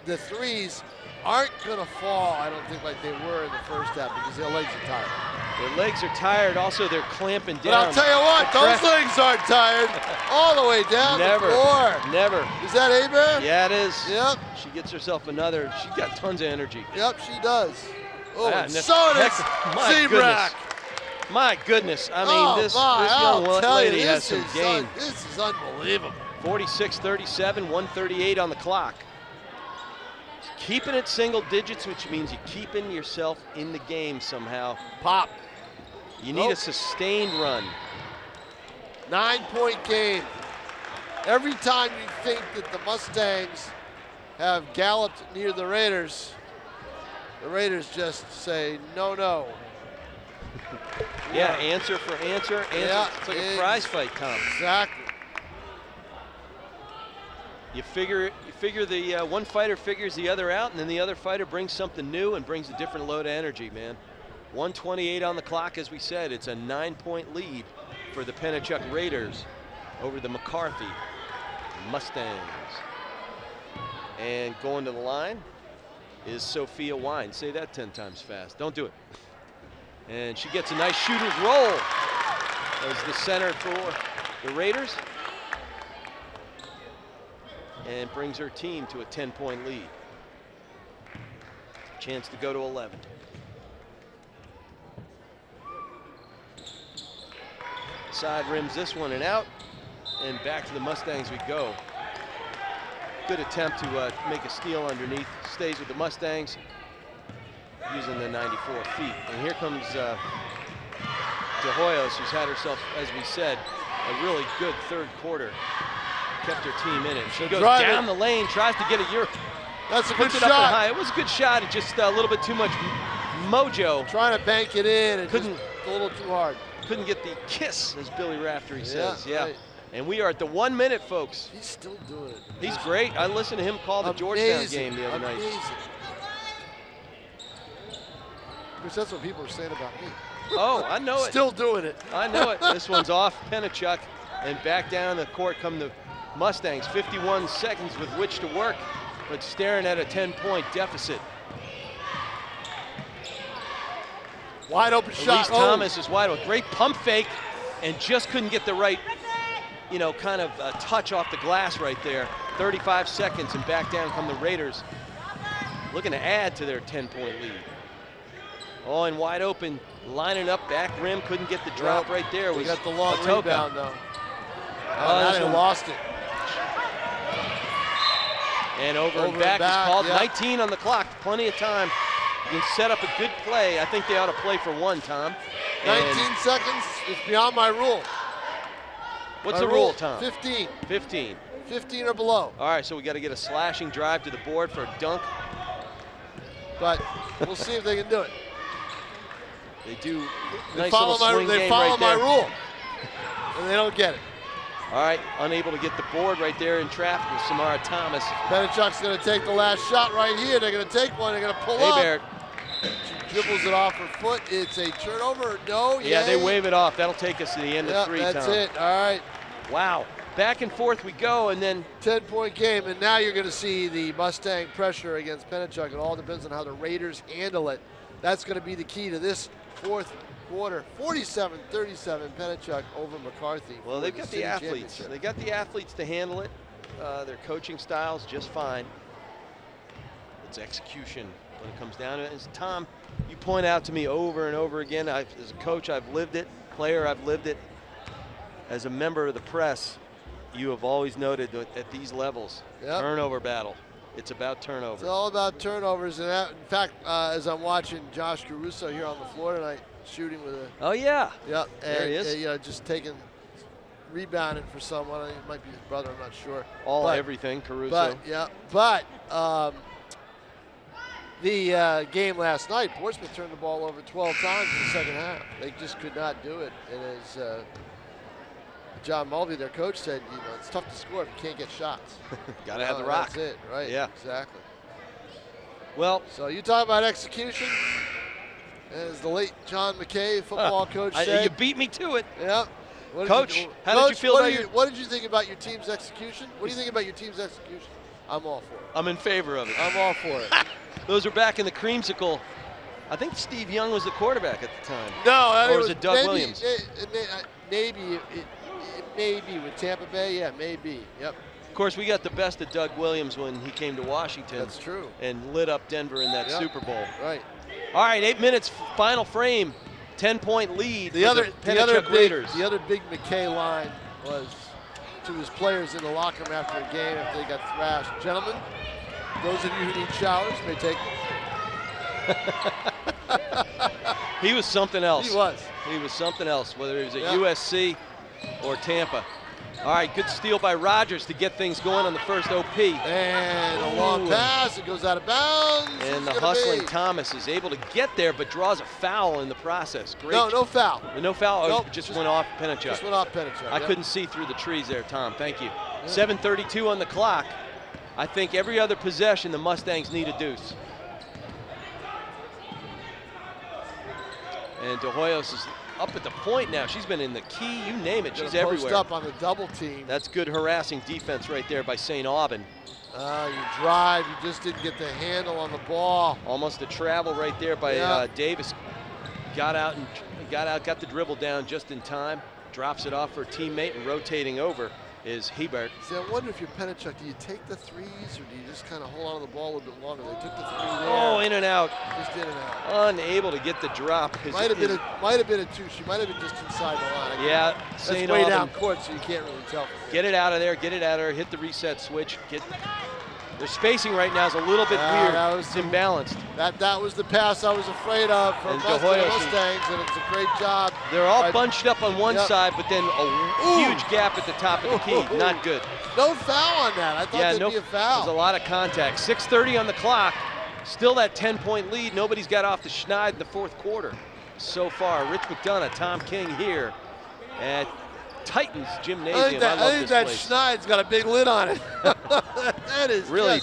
The threes aren't going to fall, I don't think, like they were in the first half, because their legs are tired. Their legs are tired. Also, they're clamping down. But I'll tell you what, those legs aren't tired. All the way down Never. the floor. Never. Is that Aber? Yeah, it is. Yep. She gets herself another. She's got tons of energy. Yep, she does. Oh, and and so does my Zebrak. goodness. My goodness. I mean, this young lady has some game. This is unbelievable. 46-37, 138 on the clock. Keeping it single digits, which means you're keeping yourself in the game somehow. Pop. You need a sustained run. 9-point game. Every time you think that the Mustangs have galloped near the Raiders just say, no, no. Yeah, answer for answer. Yeah, it's like a prize fight, Tom. Exactly. You figure the one fighter figures the other out, and then the other fighter brings something new and brings a different load of energy, man. 128 on the clock, as we said. It's a 9-point lead for the Pennichuck Raiders over the McCarthy Mustangs. And going to the line is Sophia Wine. Say that 10 times fast. Don't do it. And she gets a nice shooter's roll as the center for the Raiders, and brings her team to a 10-point lead. Chance to go to 11. Side rims this one and out, and back to the Mustangs we go. Good attempt to make a steal underneath. Stays with the Mustangs using the 94 feet. And here comes De Hoyos, who's had herself, as we said, a really good third quarter. Kept her team in it. She goes down the lane, tries to get a Euro. That's a good Puts it up and shot. high. It was a good shot. It just a little bit too much mojo. Trying to bank it in and Couldn't- just a little too hard. Couldn't get the kiss, as Billy Raftery says. Yeah. Right. And we are at the 1 minute, folks. He's still doing it. He's great. I listened to him call the Georgetown game the other night. Because that's what people are saying about me. Oh, I know it. Still doing it. I know it. This one's off Pennichuck, and back down the court come the Mustangs. 51 seconds with which to work, but staring at a 10-point deficit. Wide open shot. Elise Thomas is wide open. Great pump fake, and just couldn't get the right, kind of touch off the glass right there. 35 seconds, and back down come the Raiders, looking to add to their 10-point lead. Oh, and wide open, lining up, back rim, couldn't get the drop right there. We got the long Atoka. rebound, though. Now they lost it. And over and back is called. Yep. 19 on the clock, plenty of time. You can set up a good play. I think they ought to play for one, Tom. 19 seconds is beyond my rule. What's the rule, Tom? 15. 15. 15 or below. All right, so we got to get a slashing drive to the board for a dunk. But we'll see if they can do it. They do. They Nice follow little swing game my right there. rule, and they don't get it. All right, unable to get the board right there in traffic with Samara Thomas. Pennichuck's going to take the last shot right here. They're going to take one. They're going to pull up. Barrett. She dribbles it off her foot. It's a turnover. No, Yeah, they yay. wave it off. That'll take us to the end of three, that's Tom. it. All right. Wow. Back and forth we go, and then 10-point game, and now you're going to see the Mustang pressure against Pennichuck. It all depends on how the Raiders handle it. That's going to be the key to this fourth quarter. 47-37, Pennichuck over McCarthy. well, they've got the city athletes. championship. They got the athletes to handle it. Their coaching style's just fine. It's execution when it comes down to it. As Tom, you point out to me over and over again, as a coach, I've lived it. Player, I've lived it. As a member of the press, you have always noted that at these levels, turnover battle. It's about turnovers. It's all about turnovers. And that, in fact, as I'm watching Josh Caruso here on the floor tonight, shooting with a. Oh, yeah. Yep. There he is. You know, just rebounding for someone. I think it might be his brother. I'm not sure. Everything, Caruso. But yeah, but the game last night, Portsmouth turned the ball over 12 times in the second half. They just could not do it. And as John Mulvey, their coach, said, you know, it's tough to score if you can't get shots. Got to have the rock. That's it, right? Yeah. Exactly. Well, so you talk about execution, as the late John McKay, football coach, said. You beat me to it. Yeah. Coach, how did you feel about what did you think about your team's execution? What do you think about your team's execution? I'm all for it. I'm in favor of it. I'm all for it. Those are back in the creamsicle. I think Steve Young was the quarterback at the time. No, or was it Doug Williams? Maybe it may be with Tampa Bay. Yeah, maybe. Yep. Of course, we got the best of Doug Williams when he came to Washington. That's true. And lit up Denver in that Super Bowl. Right. All right, 8 minutes, final frame. 10-point lead the for other, the Pennichuck Raiders. The other big McKay line was to his players in the locker room after a game after they got thrashed. Gentlemen, those of you who need showers may take them. He was something else. He was. He was something else, whether he was at USC or Tampa. All right, good steal by Rogers to get things going on the first OP. And a long pass, it goes out of bounds. And the hustling Thomas is able to get there, but draws a foul in the process. Great. No foul. No foul, nope, just went off Pennichuck. Just went off Pennichuck. I couldn't see through the trees there, Tom. Thank you. 7:32 on the clock. I think every other possession, the Mustangs need a deuce. And De Hoyos is up at the point now. She's been in the key, you name it. She's everywhere. Post up on the double team. That's good harassing defense right there by St. Aubin. You drive, you just didn't get the handle on the ball. Almost a travel right there by Davis. Got out, got the dribble down just in time. Drops it off for a teammate, and rotating over is Hebert. See, I wonder if you're Pennichuck, do you take the threes or do you just kind of hold on to the ball a little bit longer? They took the three there. Oh, in and out. Just in and out. Unable to get the drop. Might have been a two. She might have been just inside the line. Yeah, St. Way down court, so you can't really tell. Get it out of there. Get it out of there. Hit the reset switch. Their spacing right now is a little bit weird. It's imbalanced. That was the pass I was afraid of for Mustangs, and it's a great job. They're all bunched up on one side, but then a huge gap at the top of the key. Not good. No foul on that. I thought there'd be a foul. There's a lot of contact. 6:30 on the clock. Still that 10-point lead. Nobody's got off the schneid in the fourth quarter so far. Rich McDonough, Tom King here at Titans Gymnasium. I think that schneid's got a big lid on it. That is really.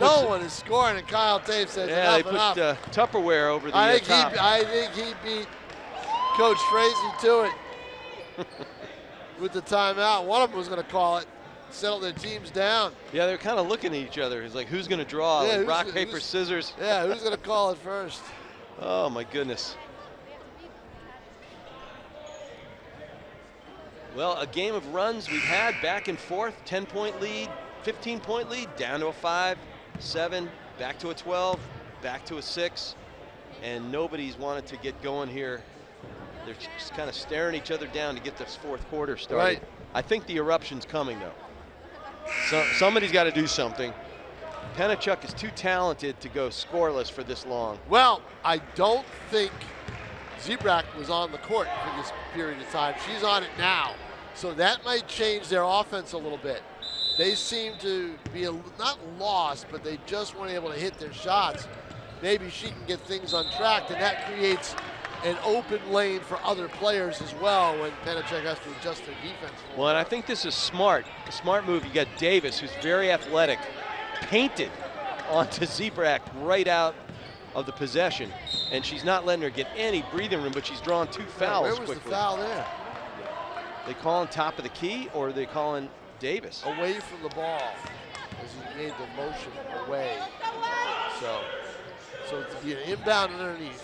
No one is scoring, and Kyle Tate says they put Tupperware over the top. I think he beat Coach Frazee to it with the timeout. One of them was going to call it, settle their teams down. Yeah, they're kind of looking at each other. It's like, who's going to draw? Yeah, like rock, paper, scissors. Yeah, who's going to call it first? Oh, my goodness. Well, a game of runs we've had back and forth. 10-point lead, 15-point lead, down to a 5, 7, back to a 12, back to a 6. And nobody's wanted to get going here. They're just kind of staring each other down to get this fourth quarter started. Right. I think the eruption's coming, though. So somebody's got to do something. Pennichuck is too talented to go scoreless for this long. Well, I don't think Zebrak was on the court for this period of time. She's on it now. So that might change their offense a little bit. They seem to be not lost, but they just weren't able to hit their shots. Maybe she can get things on track, and that creates an open lane for other players as well when Pennichuck has to adjust their defense. Well, and I think this is smart. A smart move. You got Davis, who's very athletic, painted onto Zebrak right out of the possession, and she's not letting her get any breathing room, but she's drawn 2 fouls quickly. Where was the foul there? They calling top of the key, or are they calling Davis? Away from the ball, as he made the motion away. So it's an inbound underneath.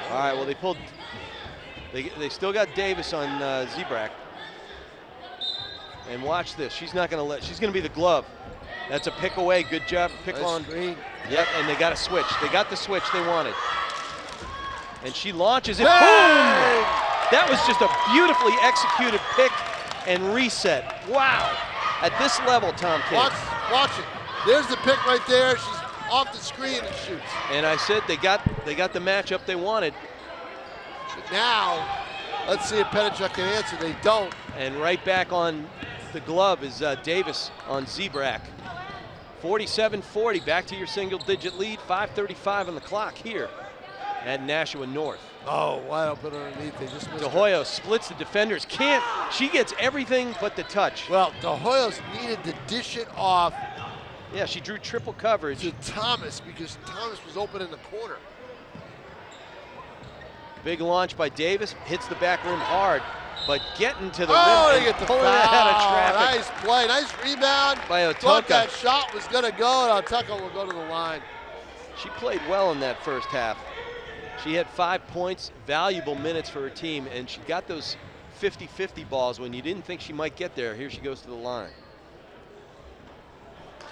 All right, well, they pulled, they still got Davis on Zebrak. And watch this, she's not gonna she's gonna be the glove. That's a pick away. Good job. Pick Nice on. screen. Yep, and they got a switch. They got the switch they wanted. And she launches it. Bang! Boom! That was just a beautifully executed pick and reset. Wow. At this level, Tom King. Watch it. There's the pick right there. She's off the screen and shoots. And I said they got the matchup they wanted. But now, let's see if Pennichuck can answer. They don't. And right back on the glove is Davis on Zebrak. 47-40, back to your single-digit lead. 5:35 on the clock here at Nashua North. Oh, wide open underneath. They just missed De Hoyos splits the defenders. She gets everything but the touch. Well, De Hoyos needed to dish it off Yeah, she drew triple coverage. to Thomas because Thomas was open in the corner. Big launch by Davis, hits the back rim hard, but getting to the Oh, rim they and get the pulling foul. it out of traffic. Nice play, nice rebound. By Thought Otoka. that shot was going to go, and Otoka will go to the line. She played well in that first half. She had 5 points, valuable minutes for her team, and she got those 50-50 balls when you didn't think she might get there. Here she goes to the line.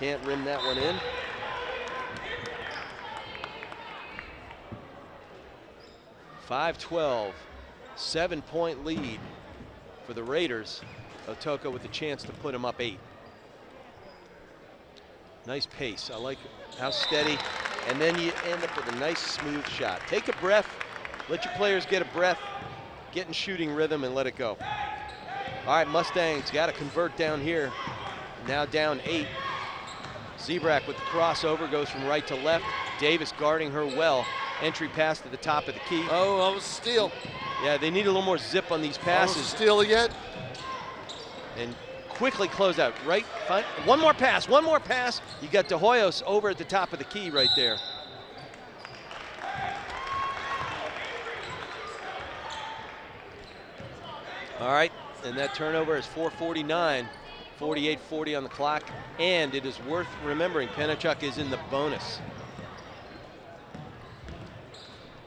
Can't rim that one in. .5-12, 7-point lead for the Raiders. Otoka with a chance to put them up 8. Nice pace. I like how steady. And then you end up with a nice smooth shot. Take a breath, let your players get a breath, get in shooting rhythm and let it go. All right, Mustangs got to convert down here. Now down 8. Zebrak with the crossover, goes from right to left. Davis guarding her well. Entry pass to the top of the key. Oh, that was a steal. Yeah, they need a little more zip on these That was a passes. steal again. And quickly close out, right? Fine. One more pass. You got De Hoyos over at the top of the key right there. All right, and that turnover is 4:49, 48-40 on the clock, and it is worth remembering Pennichuck is in the bonus.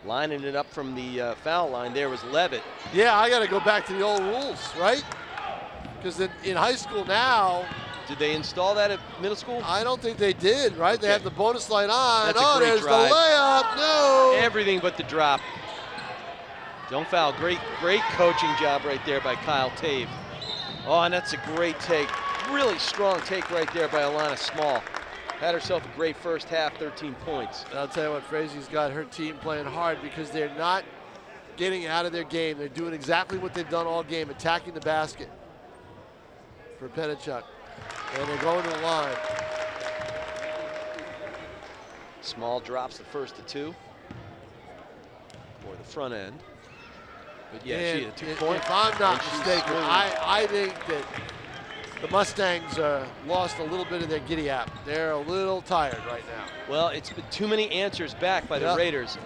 Lining it up from the foul line there was Levitt. Yeah, I got to go back to the old rules, right? Because in high school now, Did they install that at middle school? I don't think they did, right? They Okay. have the bonus line on. That's a Oh, great there's drive. the layup. No. Everything but the drop. Don't foul. Great coaching job right there by Kyle Tave. Oh, and that's a great take. Really strong take right there by Alana Small. Had herself a great first half, 13 points. And I'll tell you what, Frazier's got her team playing hard because they're not getting out of their game. They're doing exactly what they've done all game, attacking the basket for Pennichuck. And they're going to the line. Small drops the first of 2 for the front end. But yeah, And she had a 2-point. if I'm not and she's mistaken, smooth. I think that the Mustangs lost a little bit of their giddy up. They're a little tired right now. Well, it's been too many answers back by the Yep. Raiders.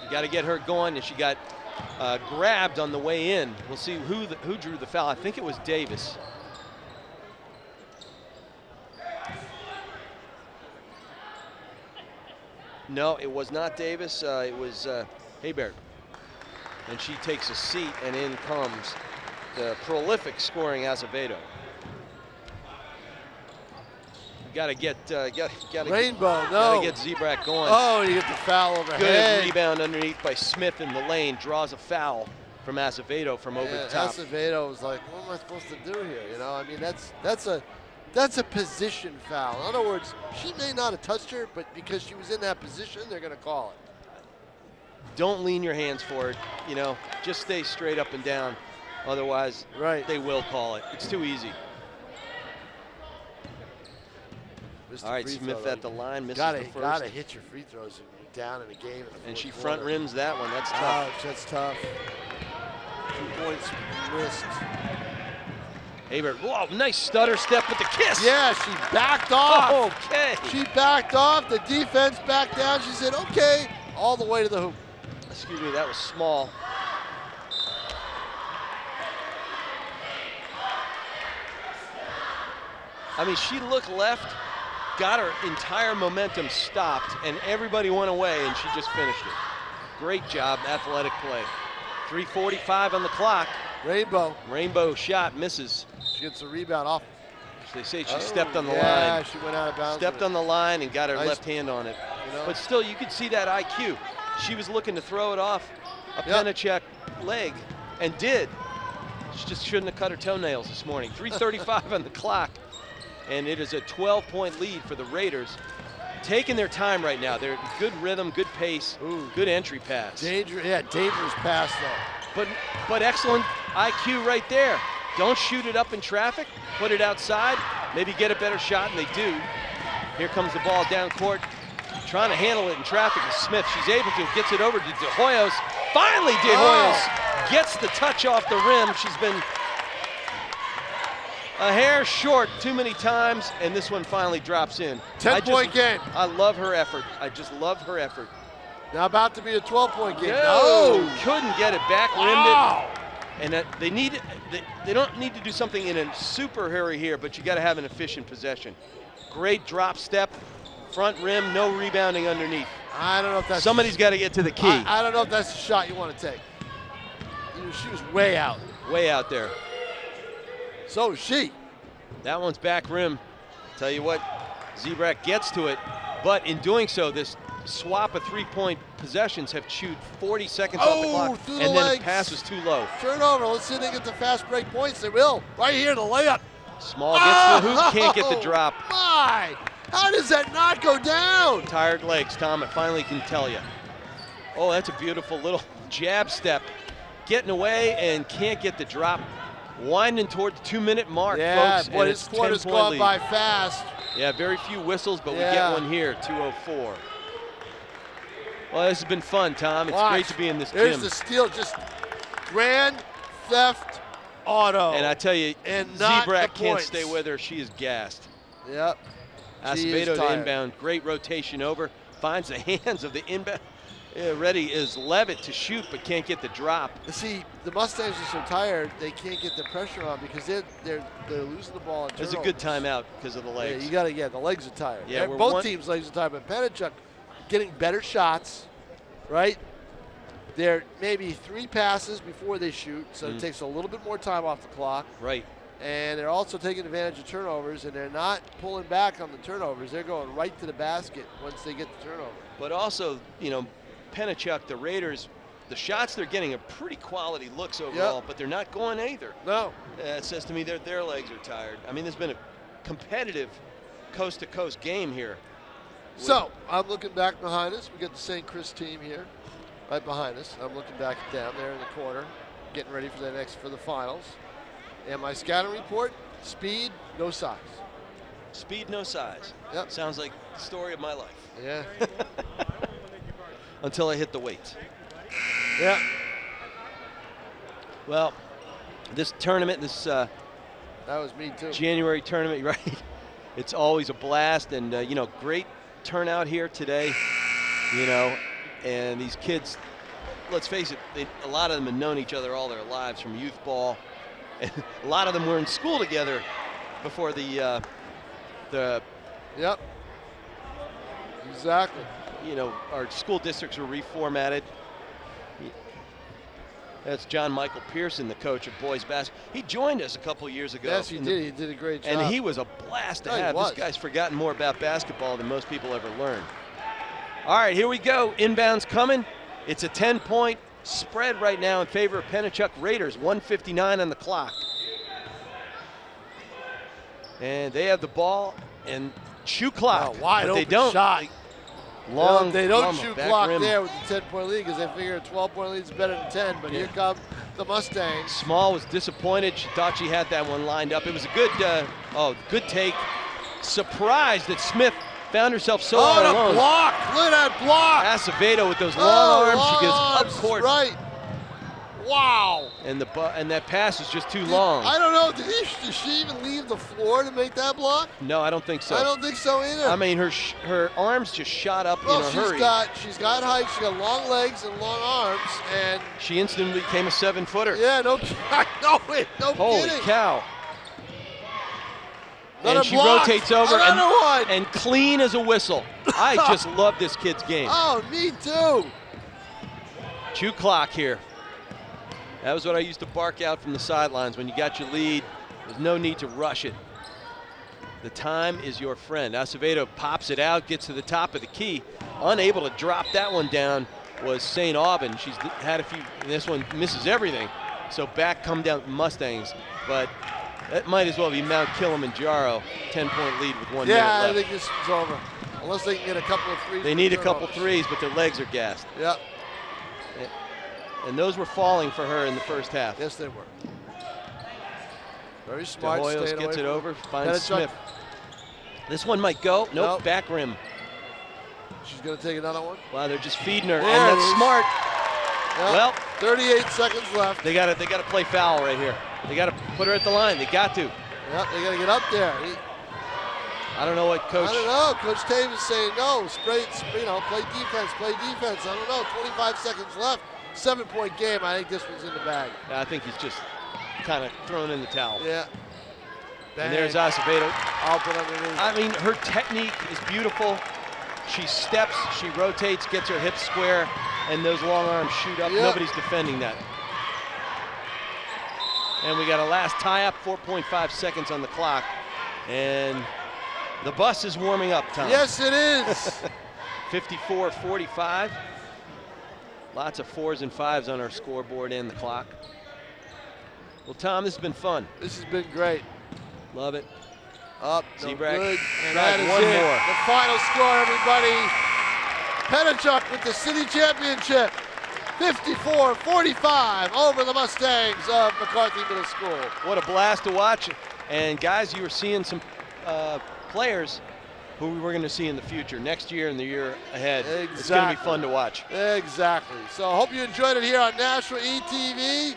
You got to get her going, and she got grabbed on the way in. We'll see who drew the foul. I think it was Davis. No, it was not Davis. It was Hebert. And she takes a seat, and in comes the prolific scoring Azevedo. Gotta get Rainbow, Gotta no. get Zebrak going. Oh, you get the foul overhead. Good rebound underneath by Smith in the lane. Draws a foul from Azevedo from over the top. Acevedo was like, what am I supposed to do here? You know, I mean, that's a position foul. In other words, she may not have touched her, but because she was in that position, they're going to call it. Don't lean your hands forward. You know, just stay straight up and down. Otherwise, Right. they will call it. It's too easy. Missed All right, free Smith throw, at the line, misses gotta, the first. Gotta hit your free throws when you're down in a game. In the And fourth she front quarter. rims that one. That's tough. Ouch, that's tough. 2 points missed. Hebert, whoa, nice stutter step with the kiss. Yeah, she backed off. Okay. She backed off. The defense backed down. She said, okay, all the way to the hoop. Excuse me, that was Small. I mean, she looked left, got her entire momentum stopped, and everybody went away, and she just finished it. Great job, athletic play. 3:45 on the clock. Rainbow. Rainbow shot misses. She gets a rebound off. They say she stepped on the line. line. She went out of bounds. Stepped on the line and got her Nice. left hand on it. You know? But still, you could see that IQ. She was looking to throw it off a Pennichuck leg, and did. She just shouldn't have cut her toenails this morning. 3:35 on the clock, and it is a 12-point lead for the Raiders. Taking their time right now. They're good rhythm, good pace, good entry pass. Dangerous pass though. But excellent IQ right there. Don't shoot it up in traffic, put it outside, maybe get a better shot, and they do. Here comes the ball down court, trying to handle it in traffic is Smith. She's able to, gets it over to De Hoyos. Finally, De Hoyos gets the touch off the rim. She's been a hair short too many times, and this one finally drops in. 10-point game. I love her effort. I just love her effort. Now about to be a 12-point game. No, couldn't get it back, rimmed it. And they don't need to do something in a super hurry here, but you got to have an efficient possession. Great drop step, front rim, no rebounding underneath. I don't know if that's... Somebody's got to get to the key. I don't know if that's the shot you want to take. She was way out. Way out there. So is she. That one's back rim. Tell you what, Zebrak gets to it, but in doing so, this swap of three-point possessions have chewed 40 seconds off the clock, through and the then legs. the pass was too low. Turnover. Let's see if they get the fast break points. They will. Right here, the layup. Small gets the hoop, can't get the drop. My, how does that not go down? Tired legs, Tom, I finally can tell you. Oh, that's a beautiful little jab step. Getting away and can't get the drop. Winding toward the 2-minute mark, folks. Boy, this quarter's gone by fast. Yeah, very few whistles, but we get one here, 2:04. Well, this has been fun, Tom. It's great to be in this There's gym. the steal, just Grand Theft Auto. And I tell you, and Zebrak can't stay with her. She is gassed. Yep. Acevedo to inbound. Great rotation over. Finds the hands of the inbound. Ready is Levitt to shoot, but can't get the drop. See, the Mustangs are so tired, they can't get the pressure on because they're losing the ball. It's a good timeout because of the legs. Yeah, you got to get the legs are tired. Yeah, both teams' legs are tired, but Pennichuck getting better shots, right? They're maybe 3 passes before they shoot, so it takes a little bit more time off the clock. Right. And they're also taking advantage of turnovers, and they're not pulling back on the turnovers. They're going right to the basket once they get the turnover. But also, Pennichuck, the Raiders, the shots they're getting are pretty quality looks overall, but they're not going either. No. It says to me their legs are tired. I mean, there's been a competitive coast-to-coast game here. So, I'm looking back behind us. We got the St. Chris team here right behind us. I'm looking back at them there in the corner, getting ready for the finals. And my scouting report, speed, no size. Speed, no size. Yep. Sounds like the story of my life. Yeah. Until I hit the weights. Yeah. Well, this tournament, that was me too. January tournament, right? It's always a blast, and great turnout here today. And these kids, let's face it, a lot of them have known each other all their lives from youth ball, and a lot of them were in school together before the. Yep. Exactly. Our school districts were reformatted. That's John Michael Pearson, the coach of boys basketball. He joined us a couple years ago. Yes, he did. He did a great job. And he was a blast to have. This guy's forgotten more about basketball than most people ever learn. All right, here we go. Inbounds coming. It's a 10-point spread right now in favor of Pennichuck Raiders. 1:59 on the clock. And they have the ball and shoot clock. Wide open they don't. shot. Long, they don't shoot clock rim. there with the 10-point lead because they figure a 12-point lead is better than 10. But here come the Mustangs. Small was disappointed. She thought she had that one lined up. It was a good, good take. Surprised that Smith found herself so all alone. Oh, block! Look at that block! Acevedo with those long arms. She goes up court. Right. Wow. And that pass was just too long. I don't know. Did she even leave the floor to make that block? No, I don't think so. I don't think so either. I mean, her arms just shot up in a hurry. She's got height. She's got long legs and long arms, and she instantly became a 7-footer. Yeah, no Holy kidding. cow. Another and she block. rotates over one. and clean as a whistle. I just love this kid's game. Oh, me too. Shoot clock here. That was what I used to bark out from the sidelines. When you got your lead, there's no need to rush it. The time is your friend. Acevedo pops it out, gets to the top of the key. Unable to drop that one down was St. Aubin. She's had a few, and this one misses everything. So back come down Mustangs, but that might as well be Mount Kilimanjaro. 10-point lead with 1 minute left. Yeah, I think this is over. Unless they can get a couple of threes. They need a couple threes, but their legs are gassed. Yep. And those were falling for her in the first half. Yes, they were. Very smart. De Hoyos gets it over, finds Pennichuck. Smith. This one might go. Nope, back rim. She's going to take another one. Wow, they're just feeding her, There and it that's is. smart. Yep. Well, 38 seconds left. they got to play foul right here. They got to put her at the line. They got to. Yep, they got to get up there. I don't know what coach. I don't know. Coach Tate is saying no. Play defense. Play defense. I don't know. 25 seconds left. 7-point game. I think this one's in the bag. I think he's just kind of thrown in the towel. Yeah. And there's Acevedo. I'll put underneath. I mean, her technique is beautiful. She steps, she rotates, gets her hips square, and those long arms shoot up. Yep. Nobody's defending that. And we got a last tie-up, 4.5 seconds on the clock. And the bus is warming up, Tom. Yes, it is. 54-45. Lots of 4s and 5s on our scoreboard and the clock. Well, Tom, this has been fun. This has been great. Love it. Up, no Zebrack. good. And Drive that is one it. more. The final score, everybody. Pennichuck with the city championship. 54-45 over the Mustangs of McCarthy Middle School. What a blast to watch. And guys, you were seeing some players who we were going to see in the future, next year and the year ahead. Exactly. It's going to be fun to watch. Exactly. So I hope you enjoyed it here on Nashua ETV.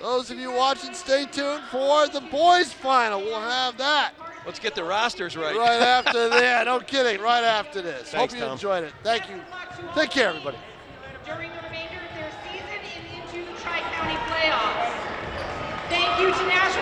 Those of you watching, stay tuned for the boys' final. We'll have that Let's get the rosters right. right after that. No kidding, right after this. Thanks, hope you Tom. enjoyed it. Thank you. Take care, everybody. During the remainder of their season and into the Tri-County playoffs. Thank you to Nashua